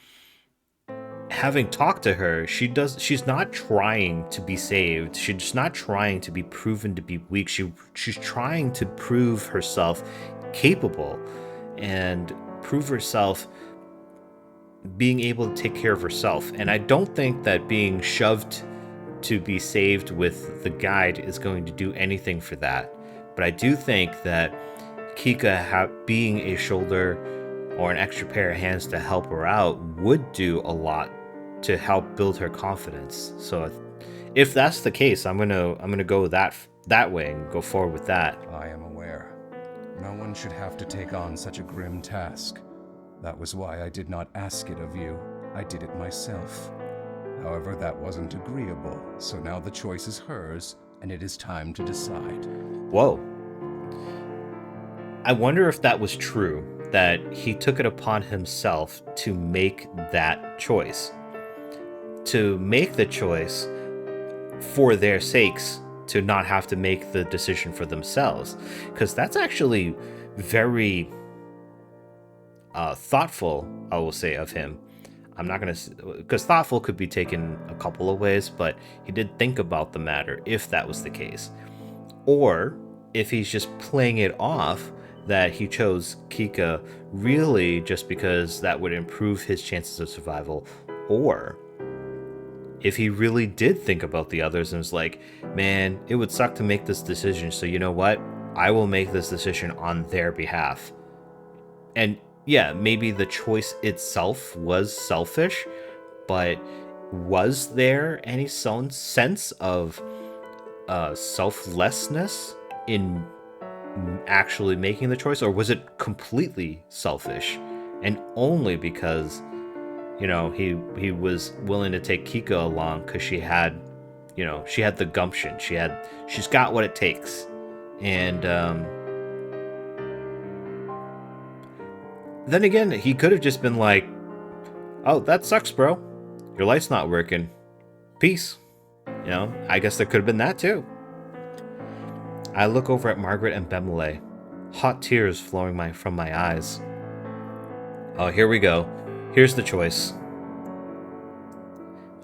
having talked to her, she's not trying to be saved. She's not trying to be proven to be weak. She's trying to prove herself capable and prove herself being able to take care of herself. And I don't think that being shoved to be saved with the guide is going to do anything for that. But I do think that Kikka being a shoulder or an extra pair of hands to help her out would do a lot to help build her confidence. So if that's the case, I'm gonna go that way and go forward with that. I am aware. No one should have to take on such a grim task. That was why I did not ask it of you. I did it myself. However, that wasn't agreeable, so now the choice is hers, and it is time to decide. Whoa. I wonder if that was true, that he took it upon himself to make that choice. To make the choice for their sakes, to not have to make the decision for themselves. Because that's actually very thoughtful, I will say, of him. I'm not going to... Because thoughtful could be taken a couple of ways, but he did think about the matter, if that was the case. Or if he's just playing it off that he chose Kikka really just because that would improve his chances of survival. Or if he really did think about the others and was like, man, it would suck to make this decision, so you know what? I will make this decision on their behalf. And yeah, maybe the choice itself was selfish, but was there any sense of selflessness in actually making the choice, or was it completely selfish and only because, you know, he was willing to take Kikka along because she had the gumption, she's got what it takes. And then again, he could have just been like, oh, that sucks, bro, your light's not working, peace. You know, I guess there could have been that too. I look over at Margret and Bemelle, hot tears flowing from my eyes. Oh, here we go. Here's the choice.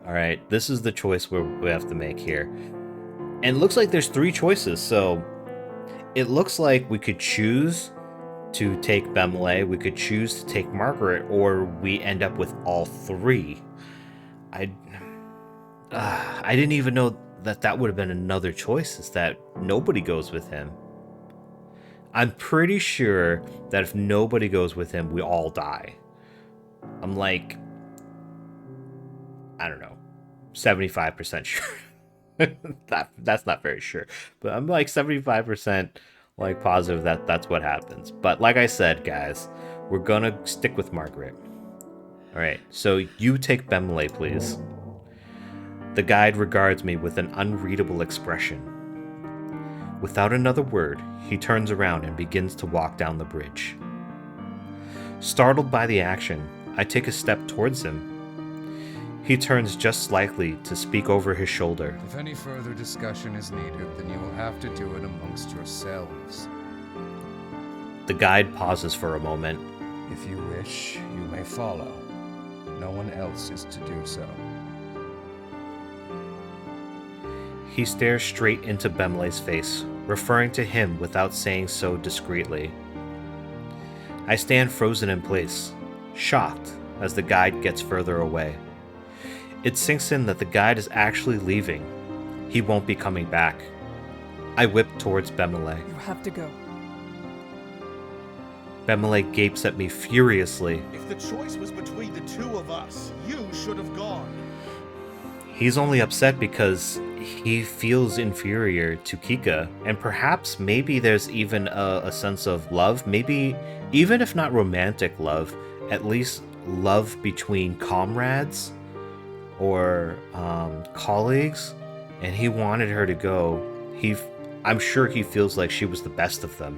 Alright, this is the choice we have to make here. And it looks like there's 3 choices, so it looks like we could choose to take Bemelle, we could choose to take Margret, or we end up with all 3. I didn't even know that would have been another choice, is that nobody goes with him. I'm pretty sure that if nobody goes with him, we all die. I'm like, I don't know, 75% sure. That's not very sure, but I'm like 75% like positive that that's what happens. But like I said, guys, we're gonna stick with Margret. All right, so you take Bemelle, please. The guide regards me with an unreadable expression. Without another word, he turns around and begins to walk down the bridge. Startled by the action, I take a step towards him. He turns just slightly to speak over his shoulder. If any further discussion is needed, then you will have to do it amongst yourselves. The guide pauses for a moment. If you wish, you may follow. No one else is to do so. He stares straight into Bemelle's face, referring to him without saying so discreetly. I stand frozen in place, shocked as the guide gets further away. It sinks in that the guide is actually leaving. He won't be coming back. I whip towards Bemelle. You have to go. Bemelle gapes at me furiously. If the choice was between the two of us, you should have gone. He's only upset because he feels inferior to Kikka, and perhaps maybe there's even a sense of love, maybe even if not romantic love, at least love between comrades or colleagues, and he wanted her to go. I'm sure he feels like she was the best of them.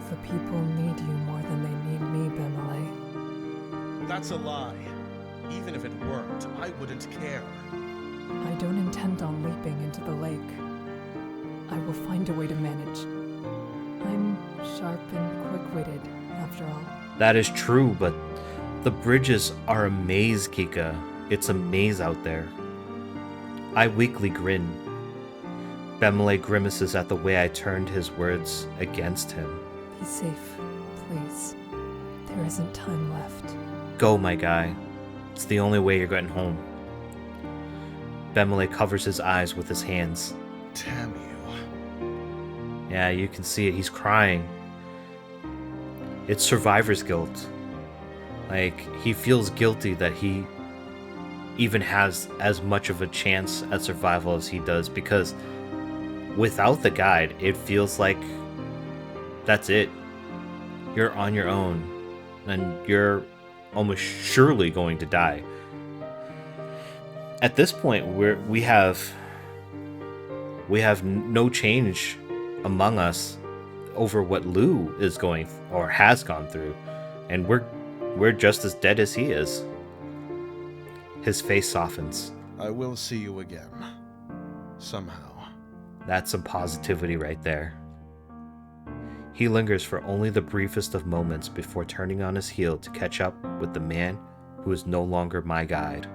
The people need you more than they need me, Bemelle. That's a lie. Even if it worked, I wouldn't care. I don't intend on leaping into the lake. I will find a way to manage. I'm sharp and quick-witted, after all. That is true, but the bridges are a maze, Kikka. It's a maze out there. I weakly grin. Bemelle grimaces at the way I turned his words against him. Be safe, please. There isn't time left. Go, my guy. It's the only way you're getting home. Bemelle covers his eyes with his hands. Damn you. Yeah, you can see it. He's crying. It's survivor's guilt. Like, he feels guilty that he even has as much of a chance at survival as he does, because without the guide, it feels like that's it. You're on your own, and you're almost surely going to die. At this point, we have no change among us over what Lou is going or has gone through, and we're just as dead as he is. His face softens. I will see you again. Somehow. That's some positivity right there. He lingers for only the briefest of moments before turning on his heel to catch up with the man who is no longer my guide.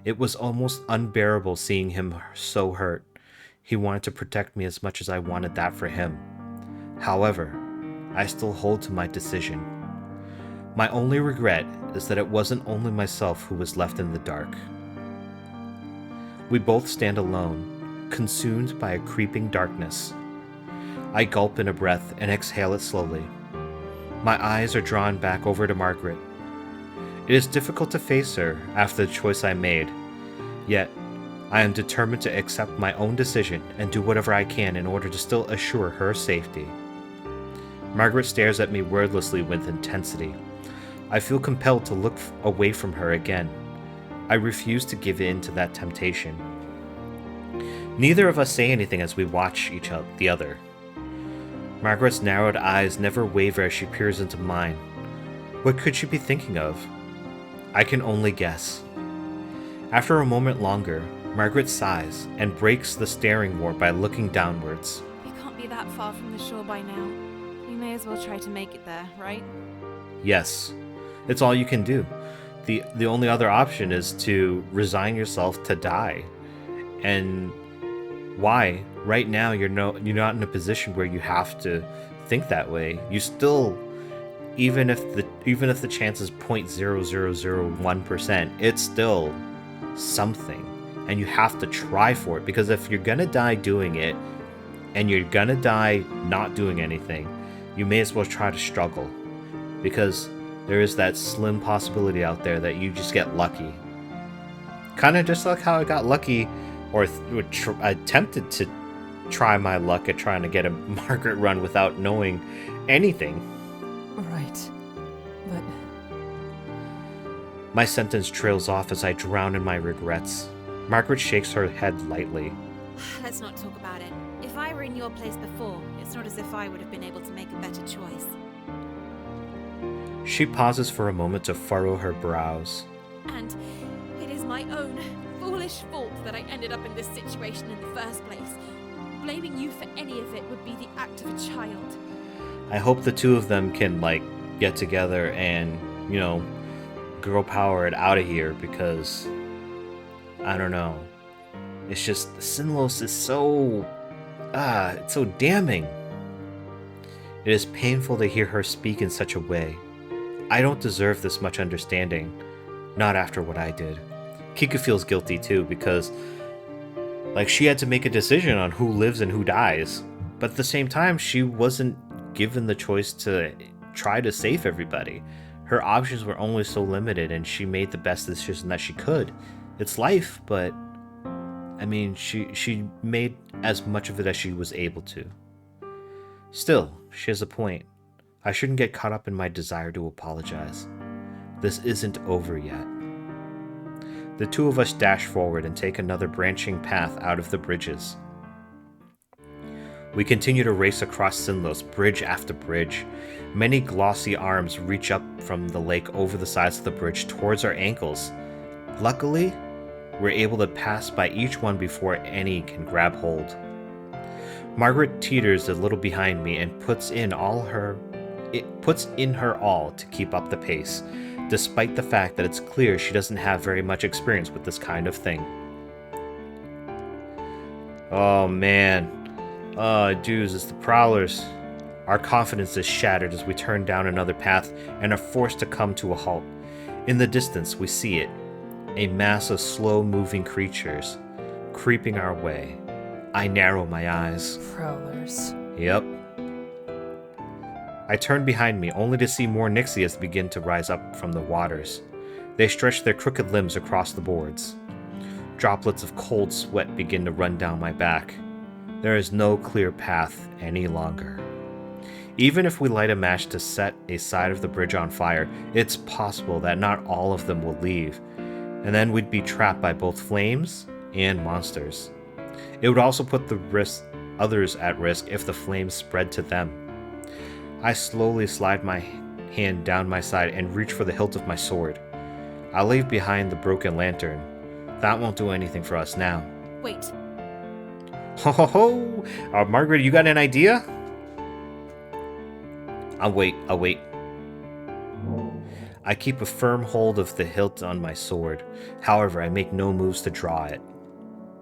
It was almost unbearable seeing him so hurt. He wanted to protect me as much as I wanted that for him. However, I still hold to my decision. My only regret is that it wasn't only myself who was left in the dark. We both stand alone, consumed by a creeping darkness. I gulp in a breath and exhale it slowly. My eyes are drawn back over to Margret. It is difficult to face her after the choice I made, yet I am determined to accept my own decision and do whatever I can in order to still assure her safety. Margret stares at me wordlessly with intensity. I feel compelled to look away from her again. I refuse to give in to that temptation. Neither of us say anything as we watch the other. Margaret's narrowed eyes never waver as she peers into mine. What could she be thinking of? I can only guess. After a moment longer, Margret sighs and breaks the staring war by looking downwards. We can't be that far from the shore by now. We may as well try to make it there, right? Yes, it's all you can do. The only other option is to resign yourself to die. And why? Right now you're not in a position where you have to think that way. You still, even if the chance is 0.0001%, it's still something. And you have to try for it, because if you're gonna die doing it and you're gonna die not doing anything, you may as well try to struggle, because there is that slim possibility out there that you just get lucky. Kind of just like how I got lucky, or attempted to try my luck at trying to get a Margret run without knowing anything. Right. But My sentence trails off as I drown in my regrets. Margret shakes her head lightly. Let's not talk about it. If I were in your place before, it's not as if I would have been able to make a better choice. She pauses for a moment to furrow her brows. And my own foolish fault that I ended up in this situation in the first place. Blaming you for any of it would be the act of a child. I hope the two of them can, like, get together and, girl power it out of here, because, I don't know. It's just, Sinnlos is so, it's so damning. It is painful to hear her speak in such a way. I don't deserve this much understanding, not after what I did. Kikka feels guilty too, because, like, she had to make a decision on who lives and who dies. But at the same time, she wasn't given the choice to try to save everybody. Her options were only so limited, and she made the best decision that she could. It's life, but I mean, she made as much of it as she was able to. Still, she has a point. I shouldn't get caught up in my desire to apologize. This isn't over yet. The two of us dash forward and take another branching path out of the bridges. We continue to race across Sinnlos, bridge after bridge. Many glossy arms reach up from the lake over the sides of the bridge towards our ankles. Luckily, we're able to pass by each one before any can grab hold. Margret teeters a little behind me and puts in her all to keep up the pace, despite the fact that it's clear she doesn't have very much experience with this kind of thing. Oh man. Dudes, it's the Prowlers. Our confidence is shattered as we turn down another path and are forced to come to a halt. In the distance, we see it. A mass of slow-moving creatures creeping our way. I narrow my eyes. Prowlers. Yep. I turn behind me, only to see more Nixi as they begin to rise up from the waters. They stretch their crooked limbs across the boards. Droplets of cold sweat begin to run down my back. There is no clear path any longer. Even if we light a match to set a side of the bridge on fire, it's possible that not all of them will leave, and then we'd be trapped by both flames and monsters. It would also put others at risk if the flames spread to them. I slowly slide my hand down my side and reach for the hilt of my sword. I leave behind the broken lantern. That won't do anything for us now. Wait. Ho ho ho! Margret, you got an idea? I'll wait. I keep a firm hold of the hilt on my sword. However, I make no moves to draw it.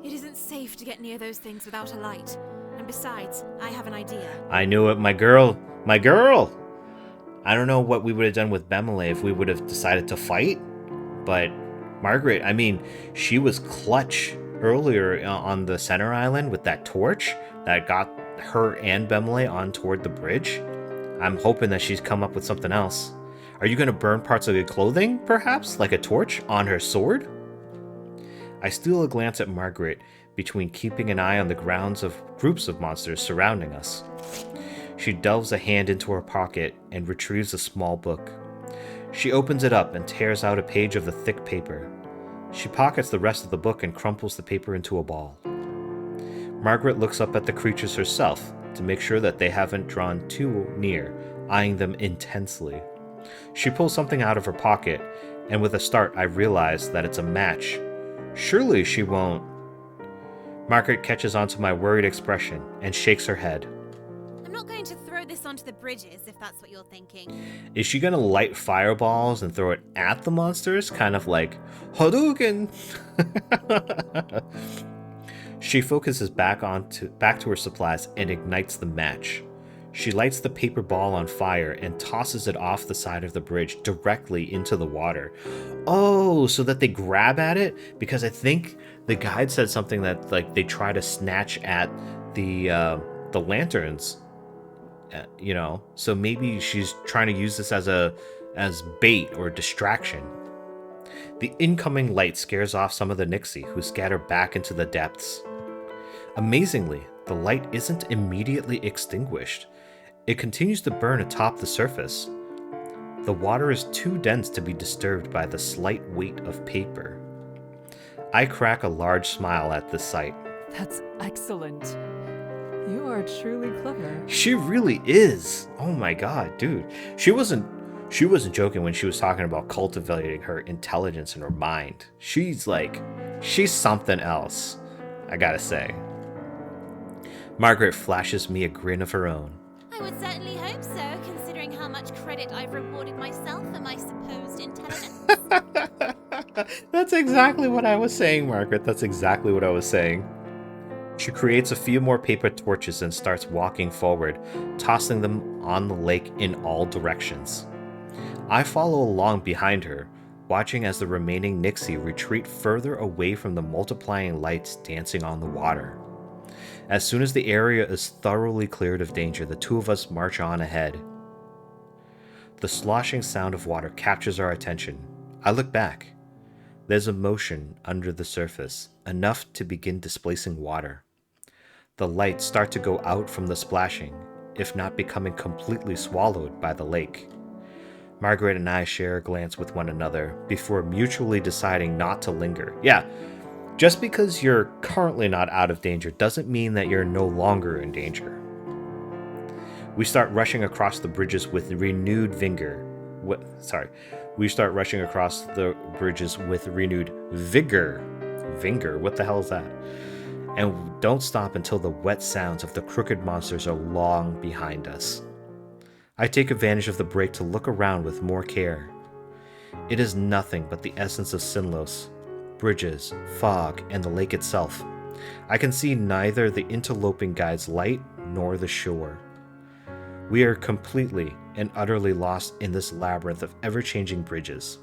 It isn't safe to get near those things without a light. And besides, I have an idea. I knew it, my girl! My girl! I don't know what we would have done with Bemelle if we would have decided to fight, but Margret, I mean, she was clutch earlier on the center island with that torch that got her and Bemelle on toward the bridge. I'm hoping that she's come up with something else. Are you going to burn parts of your clothing, perhaps, like a torch, on her sword? I steal a glance at Margret between keeping an eye on the grounds of groups of monsters surrounding us. She delves a hand into her pocket and retrieves a small book. She opens it up and tears out a page of the thick paper. She pockets the rest of the book and crumples the paper into a ball. Margret looks up at the creatures herself to make sure that they haven't drawn too near, eyeing them intensely. She pulls something out of her pocket, and with a start I realize that it's a match. Surely she won't. Margret catches onto my worried expression and shakes her head. I'm not going to throw this onto the bridges, if that's what you're thinking. Is she gonna light fireballs and throw it at the monsters? Kind of like Hadouken! She focuses back to her supplies and ignites the match. She lights the paper ball on fire and tosses it off the side of the bridge directly into the water. Oh, so that they grab at it? Because I think the guide said something that like they try to snatch at the lanterns. So maybe she's trying to use this as bait or distraction. The incoming light scares off some of the Nixi, who scatter back into the depths. Amazingly, the light isn't immediately extinguished. It continues to burn atop the surface. The water is too dense to be disturbed by the slight weight of paper. I crack a large smile at this sight. That's excellent. You are truly clever. She really is. Oh my god, dude. She wasn't She wasn't joking when she was talking about cultivating her intelligence and her mind. She's something else, I gotta say. Margret flashes me a grin of her own. I would certainly hope so, considering how much credit I've rewarded myself for my supposed intelligence. That's exactly what I was saying, Margret. That's exactly what I was saying. She creates a few more paper torches and starts walking forward, tossing them on the lake in all directions. I follow along behind her, watching as the remaining Nixi retreat further away from the multiplying lights dancing on the water. As soon as the area is thoroughly cleared of danger, the two of us march on ahead. The sloshing sound of water captures our attention. I look back. There's a motion under the surface, enough to begin displacing water. The lights start to go out from the splashing, if not becoming completely swallowed by the lake. Margret and I share a glance with one another before mutually deciding not to linger. Yeah, just because you're currently not out of danger doesn't mean that you're no longer in danger. We start rushing across the bridges with renewed vigor. We start rushing across the bridges with renewed vigor. Vigor? What the hell is that? And don't stop until the wet sounds of the crooked monsters are long behind us. I take advantage of the break to look around with more care. It is nothing but the essence of Sinnlos, bridges, fog, and the lake itself. I can see neither the interloping guide's light nor the shore. We are completely and utterly lost in this labyrinth of ever-changing bridges.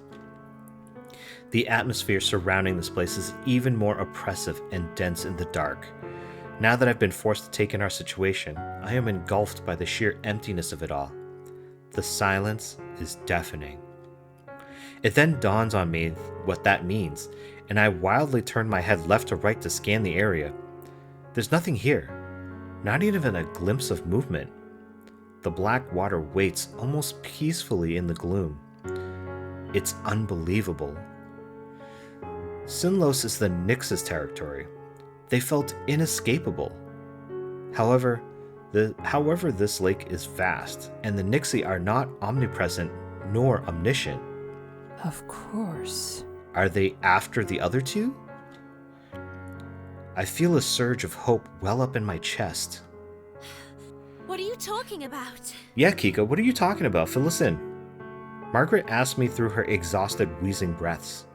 The atmosphere surrounding this place is even more oppressive and dense in the dark. Now that I've been forced to take in our situation, I am engulfed by the sheer emptiness of it all. The silence is deafening. It then dawns on me what that means, and I wildly turn my head left to right to scan the area. There's nothing here, not even a glimpse of movement. The black water waits almost peacefully in the gloom. It's unbelievable. Sinnlos is the Nix's territory. They felt inescapable. However, this lake is vast, and the Nixi are not omnipresent nor omniscient. Of course. Are they after the other two? I feel a surge of hope well up in my chest. What are you talking about? Yeah, Kikka, what are you talking about? Fill us in. Margret asked me through her exhausted, wheezing breaths.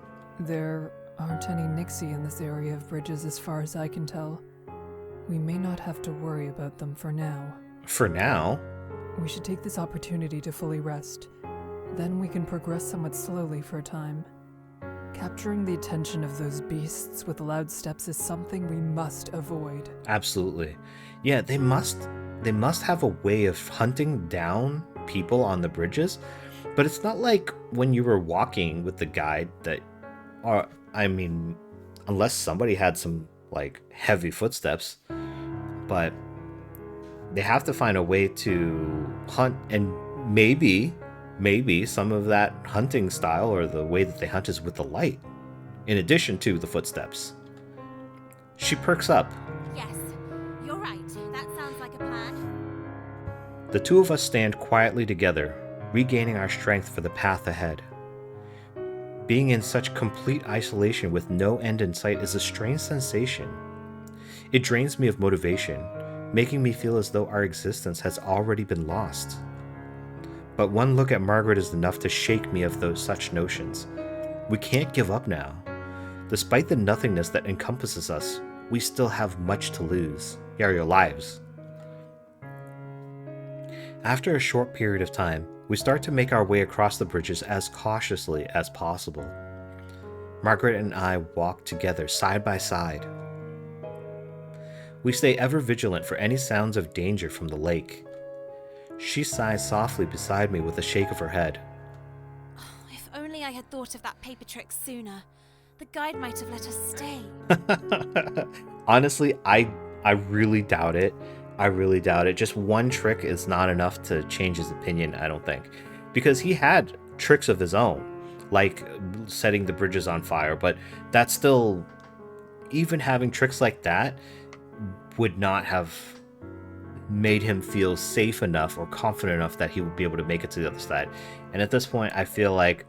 There aren't any Nixi in this area of bridges as far as I can tell. We may not have to worry about them for now. For now? We should take this opportunity to fully rest. Then we can progress somewhat slowly for a time. Capturing the attention of those beasts with loud steps is something we must avoid. Absolutely. Yeah, they must have a way of hunting down people on the bridges, but it's not like when you were walking with the guide that, unless somebody had some like heavy footsteps, but they have to find a way to hunt, and maybe some of that hunting style or the way that they hunt is with the light, in addition to the footsteps. She perks up. Yes, you're right. That sounds like a plan. The two of us stand quietly together, regaining our strength for the path ahead. Being in such complete isolation with no end in sight is a strange sensation. It drains me of motivation, making me feel as though our existence has already been lost. But one look at Margret is enough to shake me of those such notions. We can't give up now. Despite the nothingness that encompasses us, we still have much to lose. Our lives. After a short period of time, we start to make our way across the bridges as cautiously as possible. Margret and I walk together side by side. We stay ever vigilant for any sounds of danger from the lake. She sighs softly beside me with a shake of her head. Oh, if only I had thought of that paper trick sooner. The guide might have let us stay. Honestly, I really doubt it. I really doubt it. Just one trick is not enough to change his opinion, I don't think. Because he had tricks of his own, like setting the bridges on fire, but that's still, even having tricks like that would not have made him feel safe enough or confident enough that he would be able to make it to the other side. And at this point, I feel like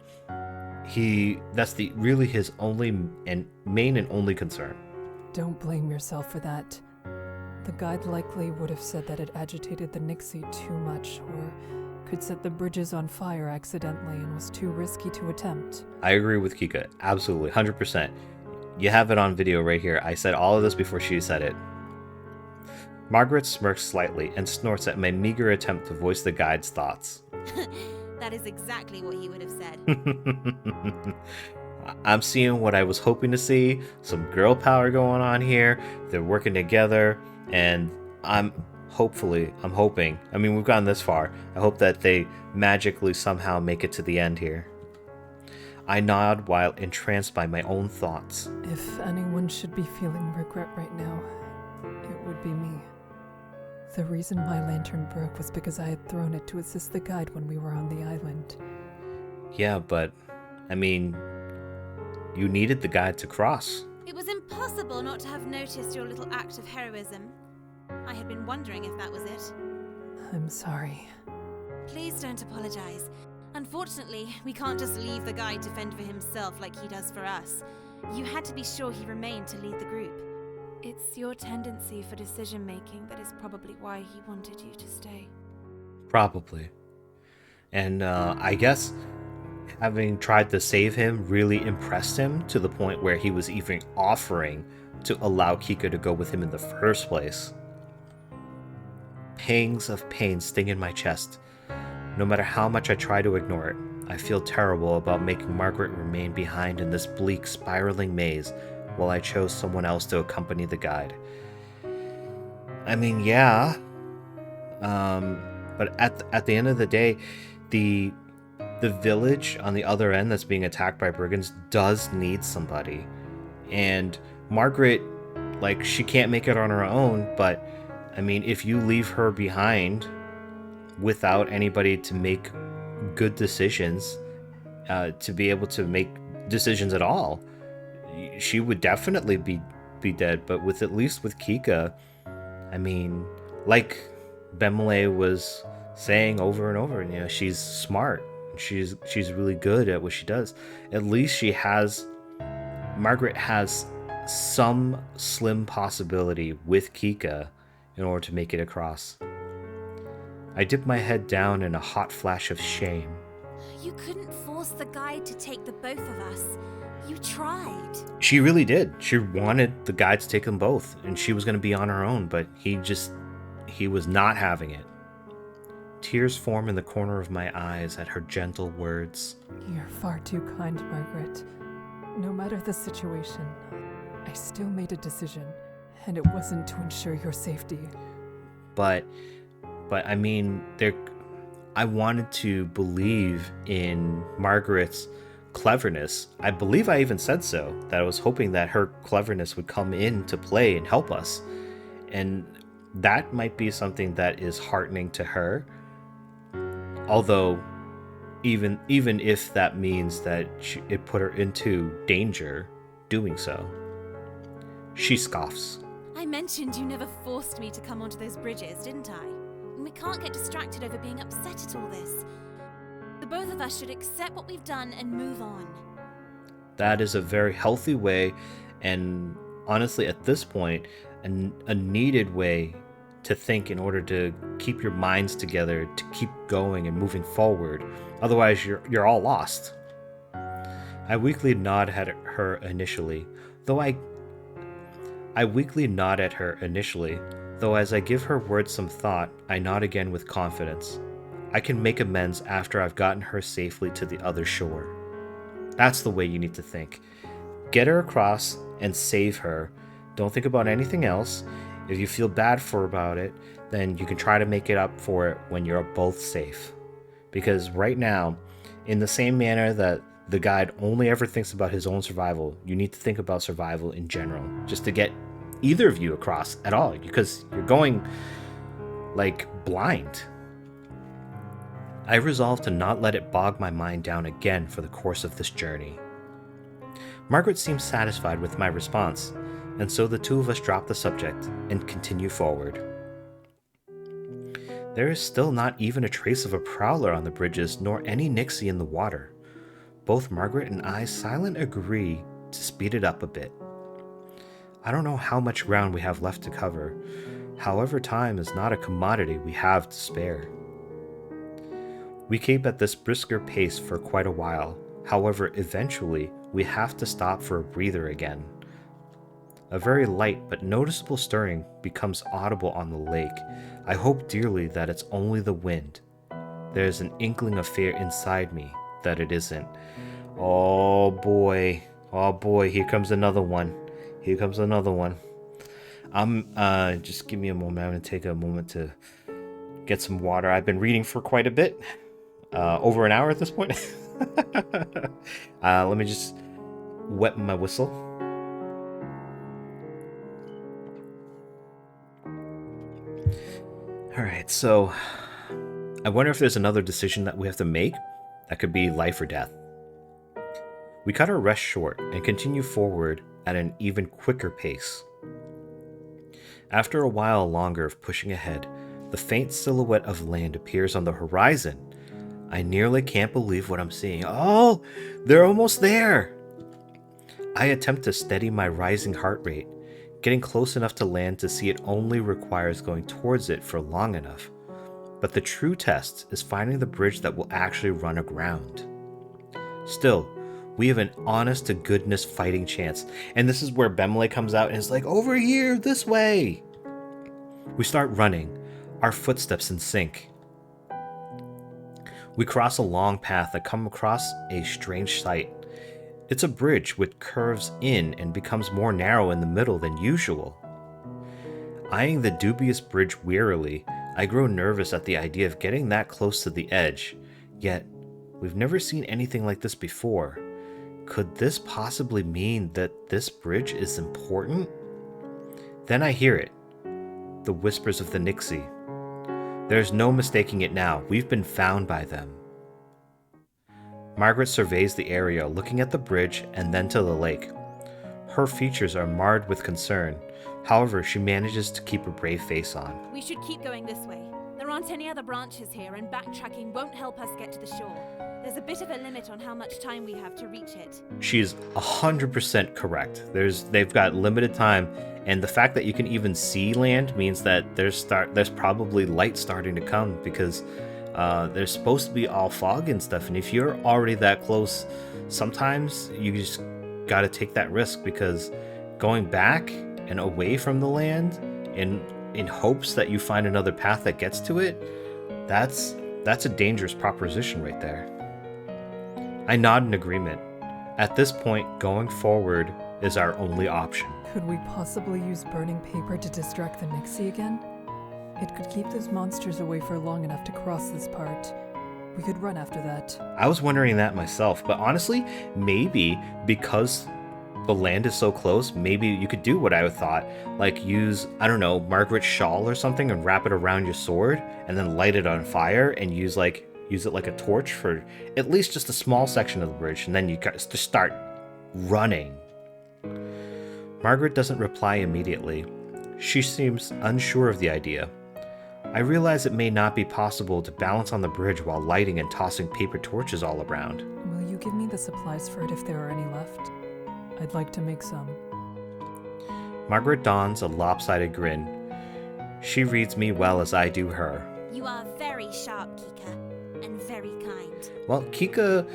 that's really his only and main and only concern. Don't blame yourself for that. The guide likely would have said that it agitated the Nixi too much, or could set the bridges on fire accidentally and was too risky to attempt. I agree with Kikka, absolutely, 100%. You have it on video right here. I said all of this before she said it. Margret smirks slightly and snorts at my meager attempt to voice the guide's thoughts. That is exactly what he would have said. I'm seeing what I was hoping to see. Some girl power going on here. They're working together, and I'm hoping. I mean, we've gotten this far. I hope that they magically somehow make it to the end here. I nod while entranced by my own thoughts. If anyone should be feeling regret right now, it would be me. The reason my lantern broke was because I had thrown it to assist the guide when we were on the island. Yeah, but, I mean, you needed the guide to cross. It was impossible not to have noticed your little act of heroism. I had been wondering if that was it. I'm sorry. Please don't apologize. Unfortunately, we can't just leave the guide to fend for himself like he does for us. You had to be sure he remained to lead the group. It's your tendency for decision-making that is probably why he wanted you to stay. Probably. And I guess having tried to save him really impressed him to the point where he was even offering to allow Kikka to go with him in the first place. Pangs of pain sting in my chest. No matter how much I try to ignore it, I feel terrible about making Margret remain behind in this bleak, spiraling maze while I chose someone else to accompany the guide. I mean, yeah. But at the end of the day, the village on the other end that's being attacked by brigands does need somebody. And Margret, like, she can't make it on her own, but I mean, if you leave her behind without anybody to make good decisions, to be able to make decisions at all, she would definitely be dead. But at least with Kikka, I mean, like Bemelle was saying over and over, you know, she's smart. She's really good at what she does. At least Margret has some slim possibility with Kikka in order to make it across. I dip my head down in a hot flash of shame. You couldn't force the guide to take the both of us. You tried. She really did. She wanted the guide to take them both, and she was going to be on her own, but he was not having it. Tears form in the corner of my eyes at her gentle words. You're far too kind, Margret. No matter the situation, I still made a decision, and it wasn't to ensure your safety. But I mean, I wanted to believe in Margaret's cleverness. I believe I even said so, that I was hoping that her cleverness would come into play and help us. And that might be something that is heartening to her. Although, even if that means that it put her into danger doing so. She scoffs. I mentioned you never forced me to come onto those bridges, didn't I? And we can't get distracted over being upset at all this. The both of us should accept what we've done and move on. That is a very healthy way, and honestly, at this point, a needed way to think in order to keep your minds together, to keep going and moving forward. Otherwise, you're all lost. I weakly nod at her initially, though as I give her words some thought, I nod again with confidence. I can make amends after I've gotten her safely to the other shore. That's the way you need to think. Get her across and save her. Don't think about anything else. If you feel bad about it, then you can try to make it up for it when you're both safe. Because right now, in the same manner that the guide only ever thinks about his own survival, you need to think about survival in general, just to get either of you across at all, because you're going like blind. I resolve to not let it bog my mind down again for the course of this journey. Margret seems satisfied with my response, and so the two of us drop the subject and continue forward. There is still not even a trace of a prowler on the bridges, nor any Nixi in the water. Both Margret and I silently agree to speed it up a bit. I don't know how much ground we have left to cover. However, time is not a commodity we have to spare. We keep at this brisker pace for quite a while. However, eventually, we have to stop for a breather again. A very light but noticeable stirring becomes audible on the lake. I hope dearly that it's only the wind. There is an inkling of fear inside me that it isn't. Oh boy, here comes another one. Just give me a moment. I'm gonna take a moment to get some water. I've been reading for quite a bit, over an hour at this point. Let me just wet my whistle. Alright, so I wonder if there's another decision that we have to make that could be life or death. We cut our rest short and continue forward at an even quicker pace. After a while longer of pushing ahead, the faint silhouette of land appears on the horizon. I nearly can't believe what I'm seeing. Oh, they're almost there! I attempt to steady my rising heart rate. Getting close enough to land to see it only requires going towards it for long enough. But the true test is finding the bridge that will actually run aground. Still, we have an honest-to-goodness fighting chance, and this is where Bemelle comes out and is like, over here, this way! We start running, our footsteps in sync. We cross a long path and come across a strange sight. It's a bridge which curves in and becomes more narrow in the middle than usual. Eyeing the dubious bridge wearily, I grow nervous at the idea of getting that close to the edge. Yet, we've never seen anything like this before. Could this possibly mean that this bridge is important? Then I hear it. The whispers of the Nixi. There's no mistaking it now. We've been found by them. Margret surveys the area, looking at the bridge and then to the lake. Her features are marred with concern. However, she manages to keep a brave face on. We should keep going this way. There aren't any other branches here, and backtracking won't help us get to the shore. There's a bit of a limit on how much time we have to reach it. She's 100% correct. They've got limited time, and the fact that you can even see land means that there's probably light starting to come, because there's supposed to be all fog and stuff, and if you're already that close, sometimes you just gotta take that risk, because going back and away from the land in hopes that you find another path that gets to it, that's a dangerous proposition right there. I nod in agreement. At this point, going forward is our only option. Could we possibly use burning paper to distract the Nixi again? It could keep those monsters away for long enough to cross this part. We could run after that. I was wondering that myself, but honestly, maybe because the land is so close, maybe you could do what I would thought, like use, I don't know, Margaret's shawl or something and wrap it around your sword and then light it on fire and use it like a torch for at least just a small section of the bridge, and then you just start running. Margret doesn't reply immediately. She seems unsure of the idea. I realize it may not be possible to balance on the bridge while lighting and tossing paper torches all around. Will you give me the supplies for it if there are any left? I'd like to make some. Margret dons a lopsided grin. She reads me well as I do her. You are very sharp, Kikka, and very kind. Well, Kikka,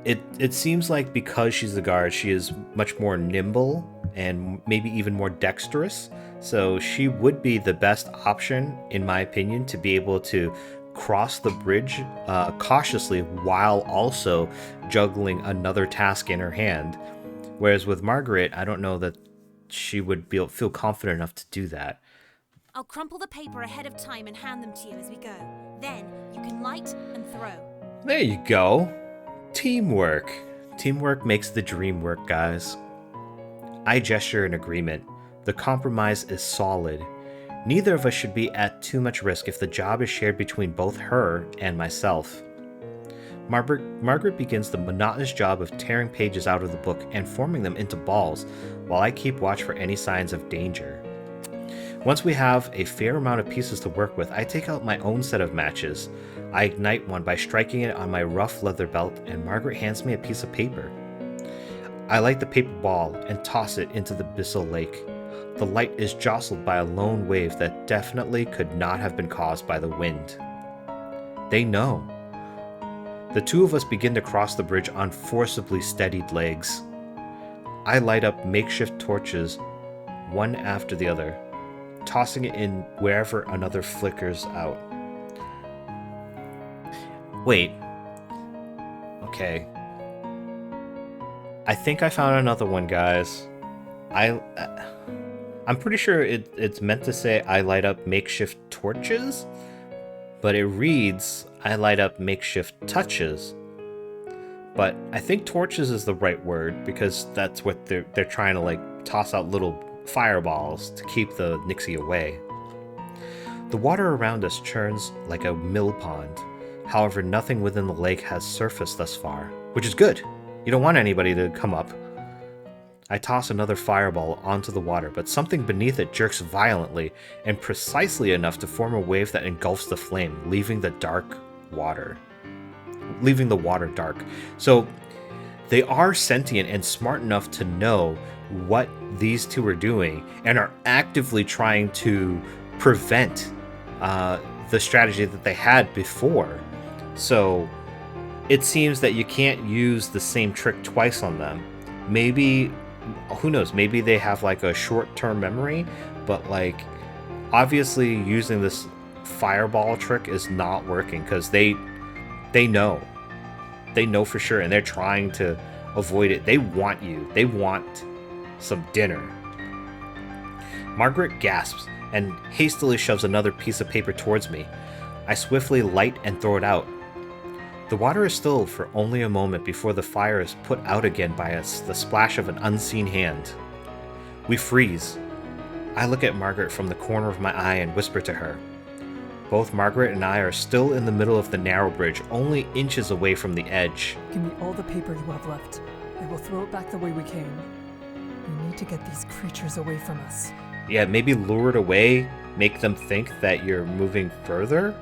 it seems like because she's the guard, she is much more nimble and maybe even more dexterous. So she would be the best option, in my opinion, to be able to cross the bridge cautiously while also juggling another task in her hand. Whereas with Margret, I don't know that she would feel confident enough to do that. I'll crumple the paper ahead of time and hand them to you as we go. Then you can light and throw. There you go. Teamwork. Teamwork makes the dream work, guys. I gesture in agreement. The compromise is solid. Neither of us should be at too much risk if the job is shared between both her and myself. Margret begins the monotonous job of tearing pages out of the book and forming them into balls, while I keep watch for any signs of danger. Once we have a fair amount of pieces to work with, I take out my own set of matches. I ignite one by striking it on my rough leather belt, and Margret hands me a piece of paper. I light the paper ball and toss it into the abyssal lake. The light is jostled by a lone wave that definitely could not have been caused by the wind. They know. The two of us begin to cross the bridge on forcibly steadied legs. I light up makeshift torches, one after the other, tossing it in wherever another flickers out. Wait. Okay. I think I found another one, guys. I'm pretty sure it's meant to say I light up makeshift torches, but it reads I light up makeshift touches. But I think torches is the right word because that's what they're trying to like toss out little fireballs to keep the Nixi away. The water around us churns like a mill pond. However, nothing within the lake has surfaced thus far, which is good. You don't want anybody to come up. I toss another fireball onto the water, but something beneath it jerks violently and precisely enough to form a wave that engulfs the flame, leaving the water dark. So they are sentient and smart enough to know what these two are doing and are actively trying to prevent the strategy that they had before. So it seems that you can't use the same trick twice on them. Maybe, who knows, maybe they have like a short-term memory, but like obviously using this fireball trick is not working because they know for sure, and they're trying to avoid it. They want some dinner. Margret gasps and hastily shoves another piece of paper towards me. I swiftly light and throw it out. The water is still for only a moment before the fire is put out again by the splash of an unseen hand. We freeze. I look at Margret from the corner of my eye and whisper to her. Both Margret and I are still in the middle of the narrow bridge, only inches away from the edge. Give me all the paper you have left. I will throw it back the way we came. We need to get these creatures away from us. Yeah, maybe lure it away, make them think that you're moving further?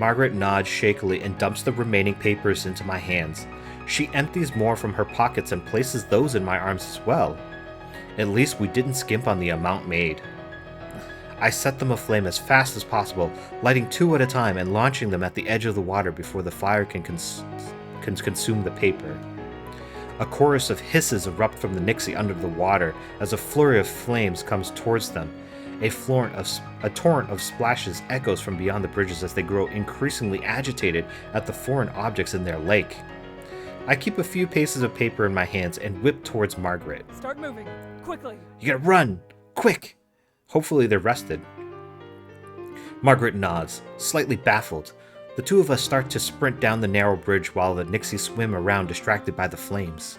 Margret nods shakily and dumps the remaining papers into my hands. She empties more from her pockets and places those in my arms as well. At least we didn't skimp on the amount made. I set them aflame as fast as possible, lighting two at a time and launching them at the edge of the water before the fire can consume the paper. A chorus of hisses erupt from the Nixi under the water as a flurry of flames comes towards them. A torrent of splashes echoes from beyond the bridges as they grow increasingly agitated at the foreign objects in their lake. I keep a few paces of paper in my hands and whip towards Margret. Start moving, quickly. You gotta run, quick! Hopefully they're rested. Margret nods, slightly baffled. The two of us start to sprint down the narrow bridge while the Nixi swim around distracted by the flames.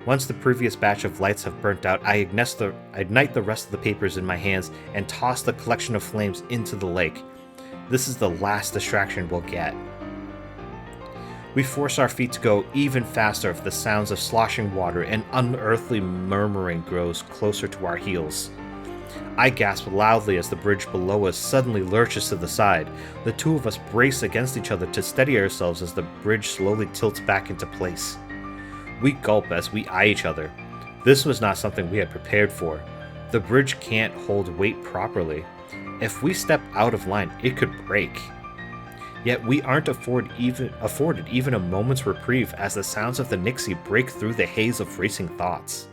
Once the previous batch of lights have burnt out, I ignite the rest of the papers in my hands and toss the collection of flames into the lake. This is the last distraction we'll get. We force our feet to go even faster as the sounds of sloshing water and unearthly murmuring grows closer to our heels. I gasp loudly as the bridge below us suddenly lurches to the side. The two of us brace against each other to steady ourselves as the bridge slowly tilts back into place. We gulp as we eye each other. This was not something we had prepared for. The bridge can't hold weight properly. If we step out of line, it could break. Yet we aren't afforded even a moment's reprieve as the sounds of the Nixi break through the haze of racing thoughts.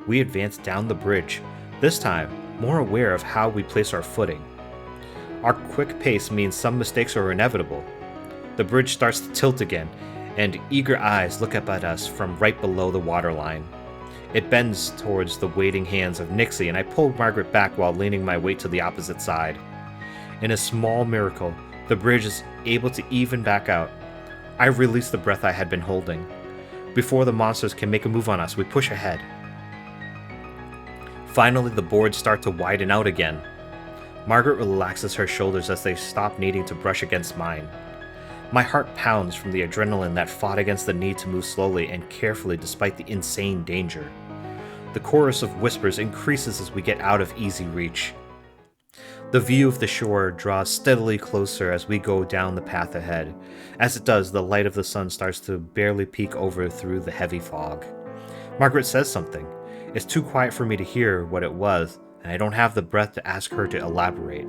We advance down the bridge, this time more aware of how we place our footing. Our quick pace means some mistakes are inevitable. The bridge starts to tilt again, and eager eyes look up at us from right below the waterline. It bends towards the waiting hands of Nixi, and I pull Margret back while leaning my weight to the opposite side. In a small miracle, the bridge is able to even back out. I release the breath I had been holding. Before the monsters can make a move on us, we push ahead. Finally, the boards start to widen out again. Margret relaxes her shoulders as they stop needing to brush against mine. My heart pounds from the adrenaline that fought against the need to move slowly and carefully despite the insane danger. The chorus of whispers increases as we get out of easy reach. The view of the shore draws steadily closer as we go down the path ahead. As it does, the light of the sun starts to barely peek over through the heavy fog. Margret says something. It's too quiet for me to hear what it was, and I don't have the breath to ask her to elaborate.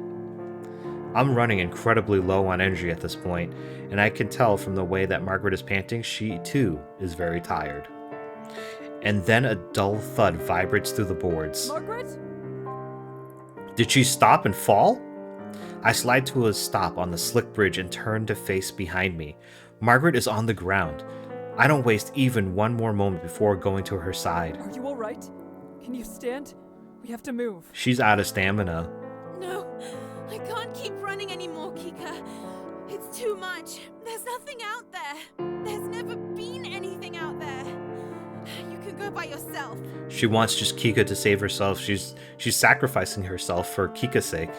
I'm running incredibly low on energy at this point, and I can tell from the way that Margret is panting, she too is very tired. And then a dull thud vibrates through the boards. Margret? Did she stop and fall? I slide to a stop on the slick bridge and turn to face behind me. Margret is on the ground. I don't waste even one more moment before going to her side. Are you alright? Can you stand? We have to move. She's out of stamina. No, I can't keep running anymore, Kikka. It's too much. There's nothing out there. There's never been anything out there. You can go by yourself. She wants just Kikka to save herself. She's sacrificing herself for Kikka's sake.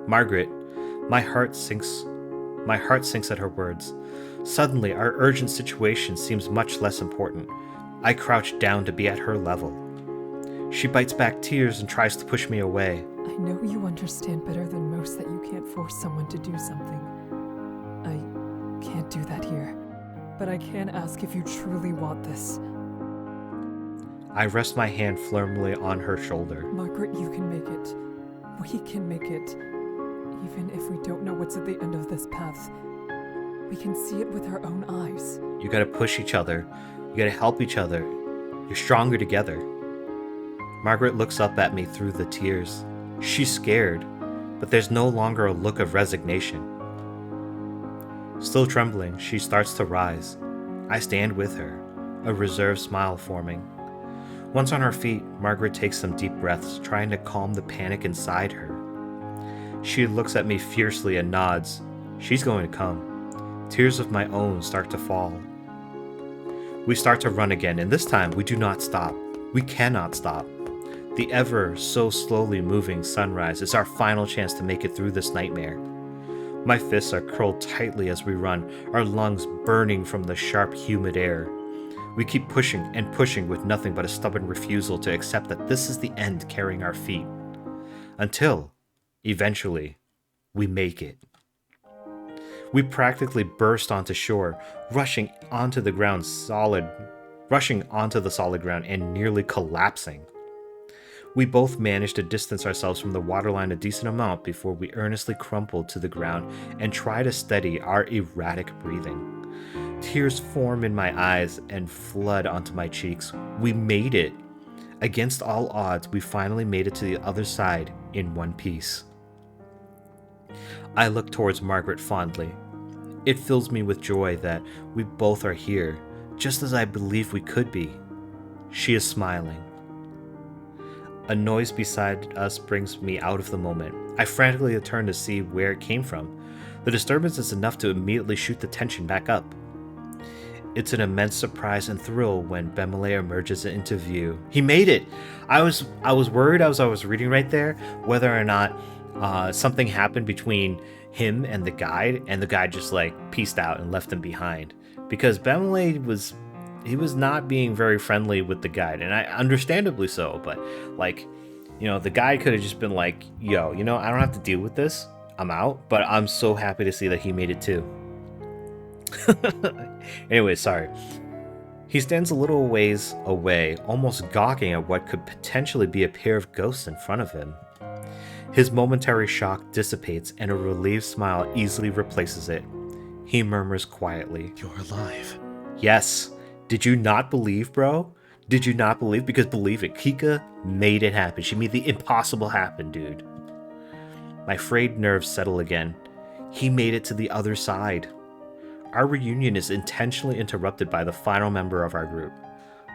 Margret, my heart sinks at her words. Suddenly, our urgent situation seems much less important. I crouch down to be at her level. She bites back tears and tries to push me away. I know you understand better than most that you can't force someone to do something. I can't do that here. But I can ask if you truly want this. I rest my hand firmly on her shoulder. Margret, you can make it. We can make it. Even if we don't know what's at the end of this path, we can see it with our own eyes. You gotta push each other. You gotta help each other. You're stronger together. Margret looks up at me through the tears. She's scared, but there's no longer a look of resignation. Still trembling, she starts to rise. I stand with her, a reserved smile forming. Once on her feet, Margret takes some deep breaths, trying to calm the panic inside her. She looks at me fiercely and nods. She's going to come. Tears of my own start to fall. We start to run again, and this time we do not stop. We cannot stop. The ever so slowly moving sunrise is our final chance to make it through this nightmare. My fists are curled tightly as we run, our lungs burning from the sharp, humid air. We keep pushing and pushing with nothing but a stubborn refusal to accept that this is the end carrying our feet. Until, eventually, we make it. We practically burst onto shore, rushing onto the solid ground and nearly collapsing. We both managed to distance ourselves from the waterline a decent amount before we earnestly crumpled to the ground and try to steady our erratic breathing. Tears form in my eyes and flood onto my cheeks. We made it. Against all odds, we finally made it to the other side in one piece. I look towards Margret fondly. It fills me with joy that we both are here, just as I believed we could be. She is smiling. A noise beside us brings me out of the moment. I frantically turn to see where it came from. The disturbance is enough to immediately shoot the tension back up. It's an immense surprise and thrill when Bemelle emerges into view. He made it! I was worried as I was reading right there whether or not something happened between him and the guide just like peaced out and left him behind. Because Bemelle was not being very friendly with the guide, and I understandably so, but like, you know, the guide could have just been like, yo, you know, I don't have to deal with this. I'm out, but I'm so happy to see that he made it too. Anyway, sorry. He stands a little ways away, almost gawking at what could potentially be a pair of ghosts in front of him. His momentary shock dissipates and a relieved smile easily replaces it. He murmurs quietly, You're alive. Yes. Did you not believe, bro? Did you not believe? Because believe it, Kikka made it happen. She made the impossible happen, dude. My frayed nerves settle again. He made it to the other side. Our reunion is intentionally interrupted by the final member of our group.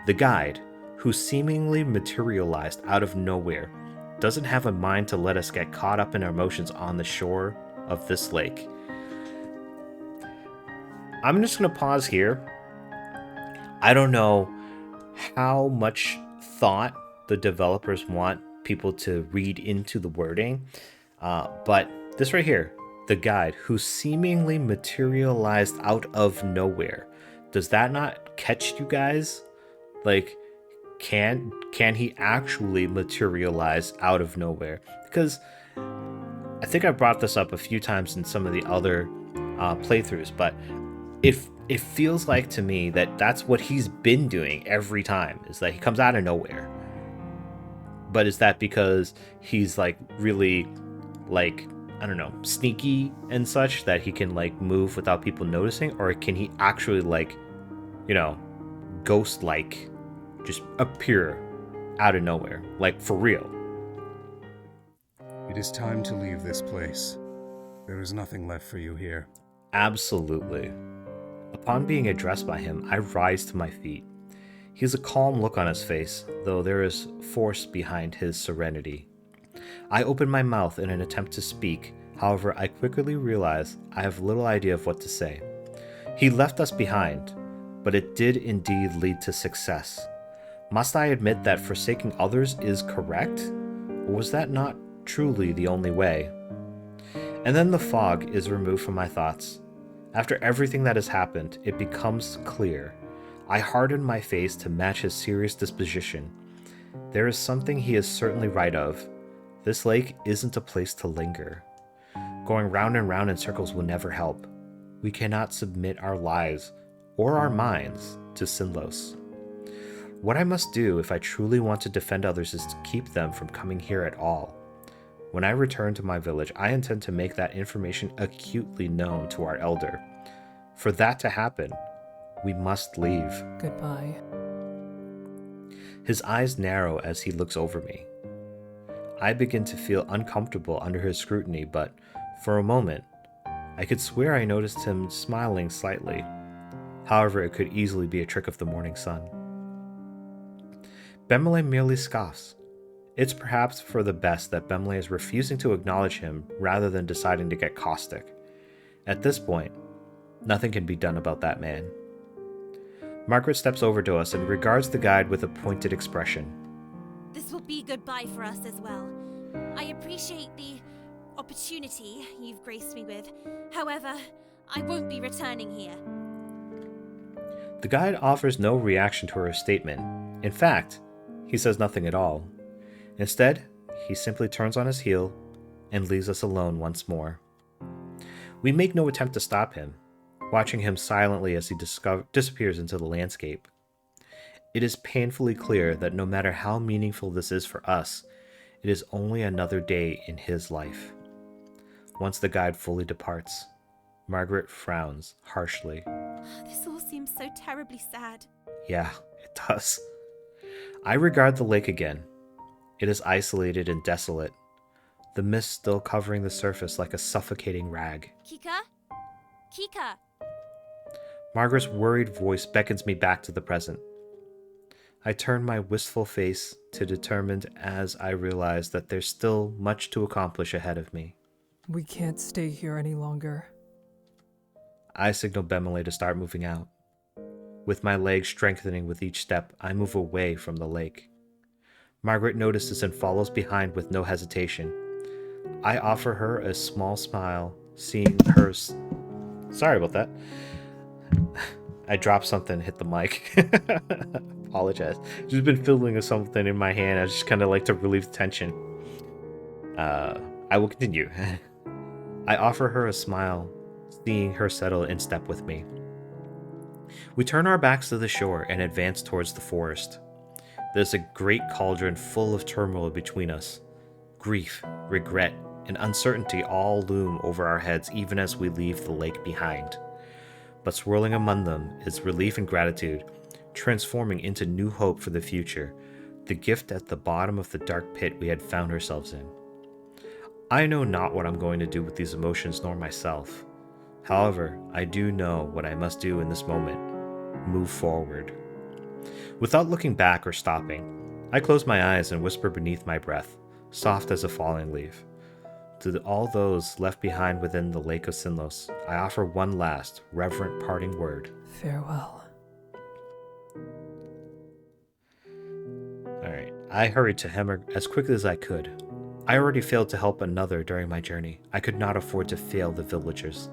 The guide, who seemingly materialized out of nowhere, doesn't have a mind to let us get caught up in our emotions on the shore of this lake. I'm just going to pause here. I don't know how much thought the developers want people to read into the wording, but this right here, the guide who seemingly materialized out of nowhere, does that not catch you guys? Like, can he actually materialize out of nowhere? Because I think I brought this up a few times in some of the other playthroughs, but it feels like to me that that's what he's been doing every time, is that he comes out of nowhere. But is that because he's like really like, I don't know, sneaky and such, that he can like move without people noticing? Or can he actually like, you know, ghost like just appear out of nowhere, like for real? It is time to leave this place. There is nothing left for you here. Absolutely. Upon being addressed by him, I rise to my feet. He has a calm look on his face, though there is force behind his serenity. I open my mouth in an attempt to speak, however, I quickly realize I have little idea of what to say. He left us behind, but it did indeed lead to success. Must I admit that forsaking others is correct? Or was that not truly the only way? And then the fog is removed from my thoughts. After everything that has happened, it becomes clear. I harden my face to match his serious disposition. There is something he is certainly right of. This lake isn't a place to linger. Going round and round in circles will never help. We cannot submit our lives or our minds to Sinnlos. What I must do if I truly want to defend others is to keep them from coming here at all. When I return to my village, I intend to make that information acutely known to our elder. For that to happen, we must leave. Goodbye. His eyes narrow as he looks over me. I begin to feel uncomfortable under his scrutiny, but for a moment, I could swear I noticed him smiling slightly. However, it could easily be a trick of the morning sun. Bemelle merely scoffs. It's perhaps for the best that Bemelle is refusing to acknowledge him rather than deciding to get caustic. At this point, nothing can be done about that man. Margret steps over to us and regards the guide with a pointed expression. This will be goodbye for us as well. I appreciate the opportunity you've graced me with. However, I won't be returning here. The guide offers no reaction to her statement. In fact, he says nothing at all. Instead, he simply turns on his heel and leaves us alone once more. We make no attempt to stop him, watching him silently as he disappears into the landscape. It is painfully clear that no matter how meaningful this is for us, it is only another day in his life. Once the guide fully departs, Margret frowns harshly. This all seems so terribly sad. Yeah, it does. I regard the lake again. It is isolated and desolate, the mist still covering the surface like a suffocating rag. Kikka? Kikka! Margaret's worried voice beckons me back to the present. I turn my wistful face to determined as I realize that there's still much to accomplish ahead of me. We can't stay here any longer. I signal Bemelle to start moving out. With my legs strengthening with each step, I move away from the lake. Margret notices and follows behind with no hesitation. I offer her a small smile, seeing her... Sorry about that. I dropped something and hit the mic. Apologize. Just been fiddling with something in my hand. I just kind of like to relieve the tension. I will continue. I offer her a smile, seeing her settle in step with me. We turn our backs to the shore and advance towards the forest. There's a great cauldron full of turmoil between us. Grief, regret, and uncertainty all loom over our heads even as we leave the lake behind. But swirling among them is relief and gratitude, transforming into new hope for the future, the gift at the bottom of the dark pit we had found ourselves in. I know not what I'm going to do with these emotions nor myself. However, I do know what I must do in this moment. Move forward. Without looking back or stopping, I close my eyes and whisper beneath my breath, soft as a falling leaf. To all those left behind within the lake of Sinnlos, I offer one last, reverent parting word. Farewell. Alright, I hurried to Hemmer as quickly as I could. I already failed to help another during my journey. I could not afford to fail the villagers.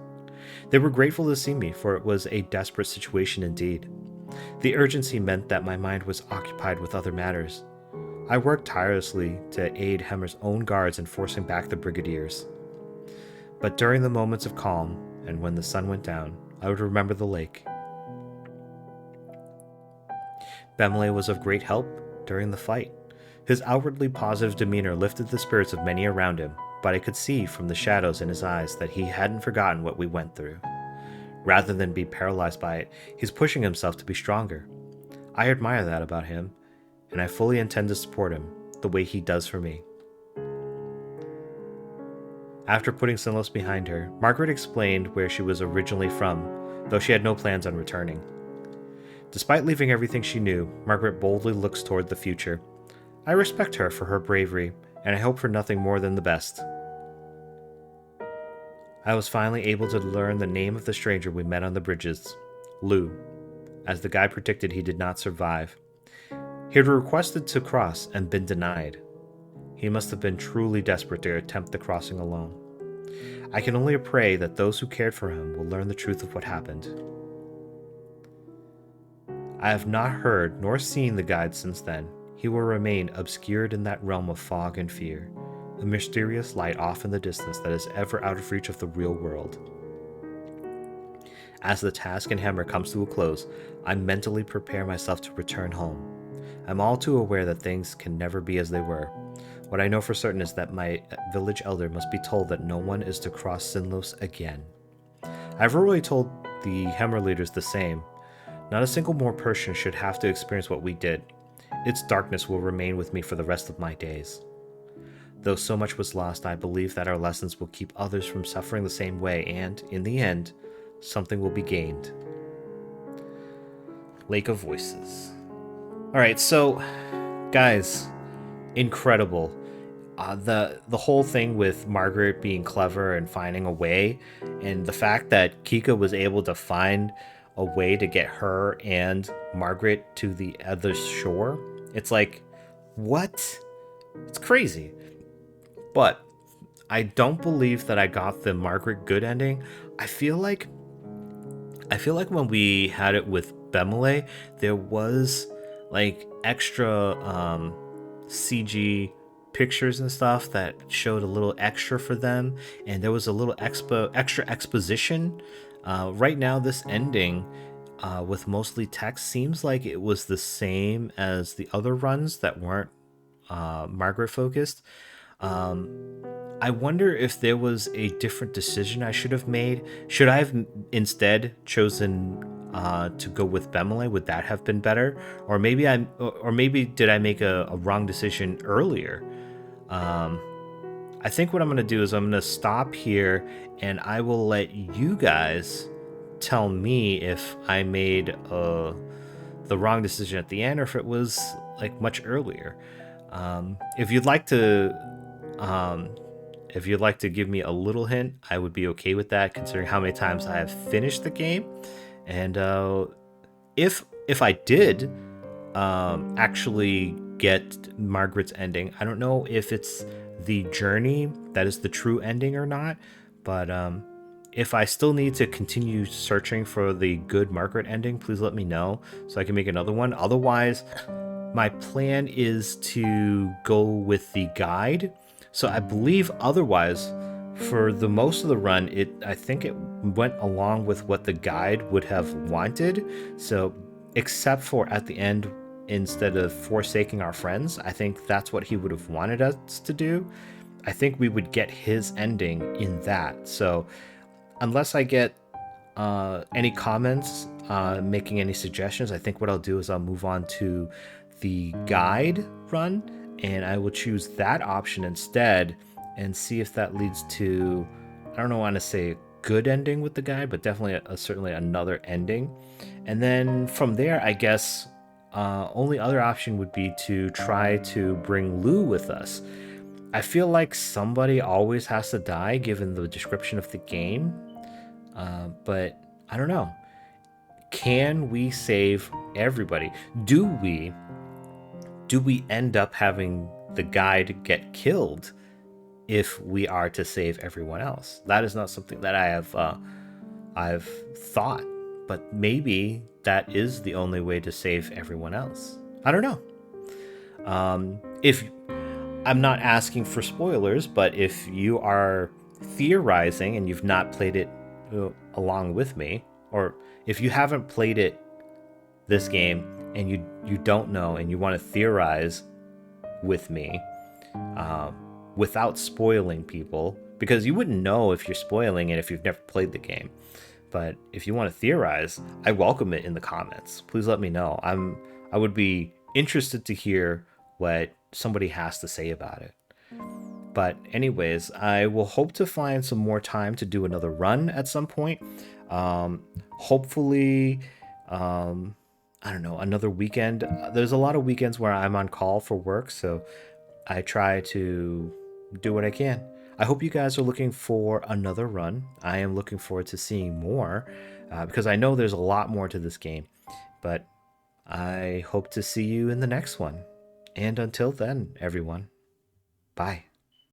They were grateful to see me, for it was a desperate situation indeed. The urgency meant that my mind was occupied with other matters. I worked tirelessly to aid Hemmer's own guards in forcing back the brigadiers. But during the moments of calm, and when the sun went down, I would remember the lake. Bemelle was of great help during the fight. His outwardly positive demeanor lifted the spirits of many around him, but I could see from the shadows in his eyes that he hadn't forgotten what we went through. Rather than be paralyzed by it, he's pushing himself to be stronger. I admire that about him, and I fully intend to support him the way he does for me. After putting Sinnlos behind her, Margret explained where she was originally from, though she had no plans on returning. Despite leaving everything she knew, Margret boldly looks toward the future. I respect her for her bravery, and I hope for nothing more than the best. I was finally able to learn the name of the stranger we met on the bridges, Lou. As the guide predicted, he did not survive. He had requested to cross and been denied. He must have been truly desperate to attempt the crossing alone. I can only pray that those who cared for him will learn the truth of what happened. I have not heard nor seen the guide since then. He will remain obscured in that realm of fog and fear, a mysterious light off in the distance that is ever out of reach of the real world. As the task in Hemmer comes to a close, I mentally prepare myself to return home. I'm all too aware that things can never be as they were. What I know for certain is that my village elder must be told that no one is to cross Sinnlos again. I've already told the Hemmer leaders the same. Not a single more person should have to experience what we did. Its darkness will remain with me for the rest of my days. Though so much was lost, I believe that our lessons will keep others from suffering the same way, and, in the end, something will be gained. Lake of Voices. Alright, so, guys, incredible. The whole thing with Margret being clever and finding a way, and the fact that Kikka was able to find a way to get her and Margret to the other shore. It's like, what? It's crazy. But I don't believe that I got the Margret good ending. I feel like when we had it with Bemelle, there was like extra CG pictures and stuff that showed a little extra for them, and there was a little extra exposition. Right now, this ending with mostly text seems like it was the same as the other runs that weren't Margret focused. I wonder if there was a different decision I should have made. Should I have instead chosen to go with Bemelle? Would that have been better? Or maybe did I make a wrong decision earlier? I think what I'm going to do is I'm going to stop here, and I will let you guys tell me if I made the wrong decision at the end, or if it was like much earlier. If you'd like to give me a little hint, I would be okay with that, considering how many times I have finished the game. And if I did actually get Margret's ending, I don't know if it's the journey that is the true ending or not, but if I still need to continue searching for the good Margret ending, please let me know so I can make another one. Otherwise, my plan is to go with the guide. So I believe otherwise, for the most of the run, I think it went along with what the guide would have wanted. So except for at the end, instead of forsaking our friends, I think that's what he would have wanted us to do. I think we would get his ending in that. So unless I get any comments, making any suggestions, I think what I'll do is I'll move on to the guide run, and I will choose that option instead and see if that leads to, I don't want to say a good ending with the guide, but definitely certainly another ending. And then from there, I guess only other option would be to try to bring Lou with us. I feel like somebody always has to die given the description of the game, but I don't know. Can we save everybody? Do we end up having the guide get killed if we are to save everyone else? That is not something that I've thought, but maybe that is the only way to save everyone else. I don't know. If I'm not asking for spoilers, but if you are theorizing and you've not played it along with me, or if you haven't played it, this game, and you don't know and you want to theorize with me without spoiling people, because you wouldn't know if you're spoiling it if you've never played the game. But if you want to theorize, I welcome it in the comments. Please let me know. I would be interested to hear what somebody has to say about it. But anyways, I will hope to find some more time to do another run at some point. Hopefully, I don't know, another weekend. There's a lot of weekends where I'm on call for work, so I try to do what I can. I hope you guys are looking for another run. I am looking forward to seeing more because I know there's a lot more to this game. But I hope to see you in the next one. And until then, everyone, bye.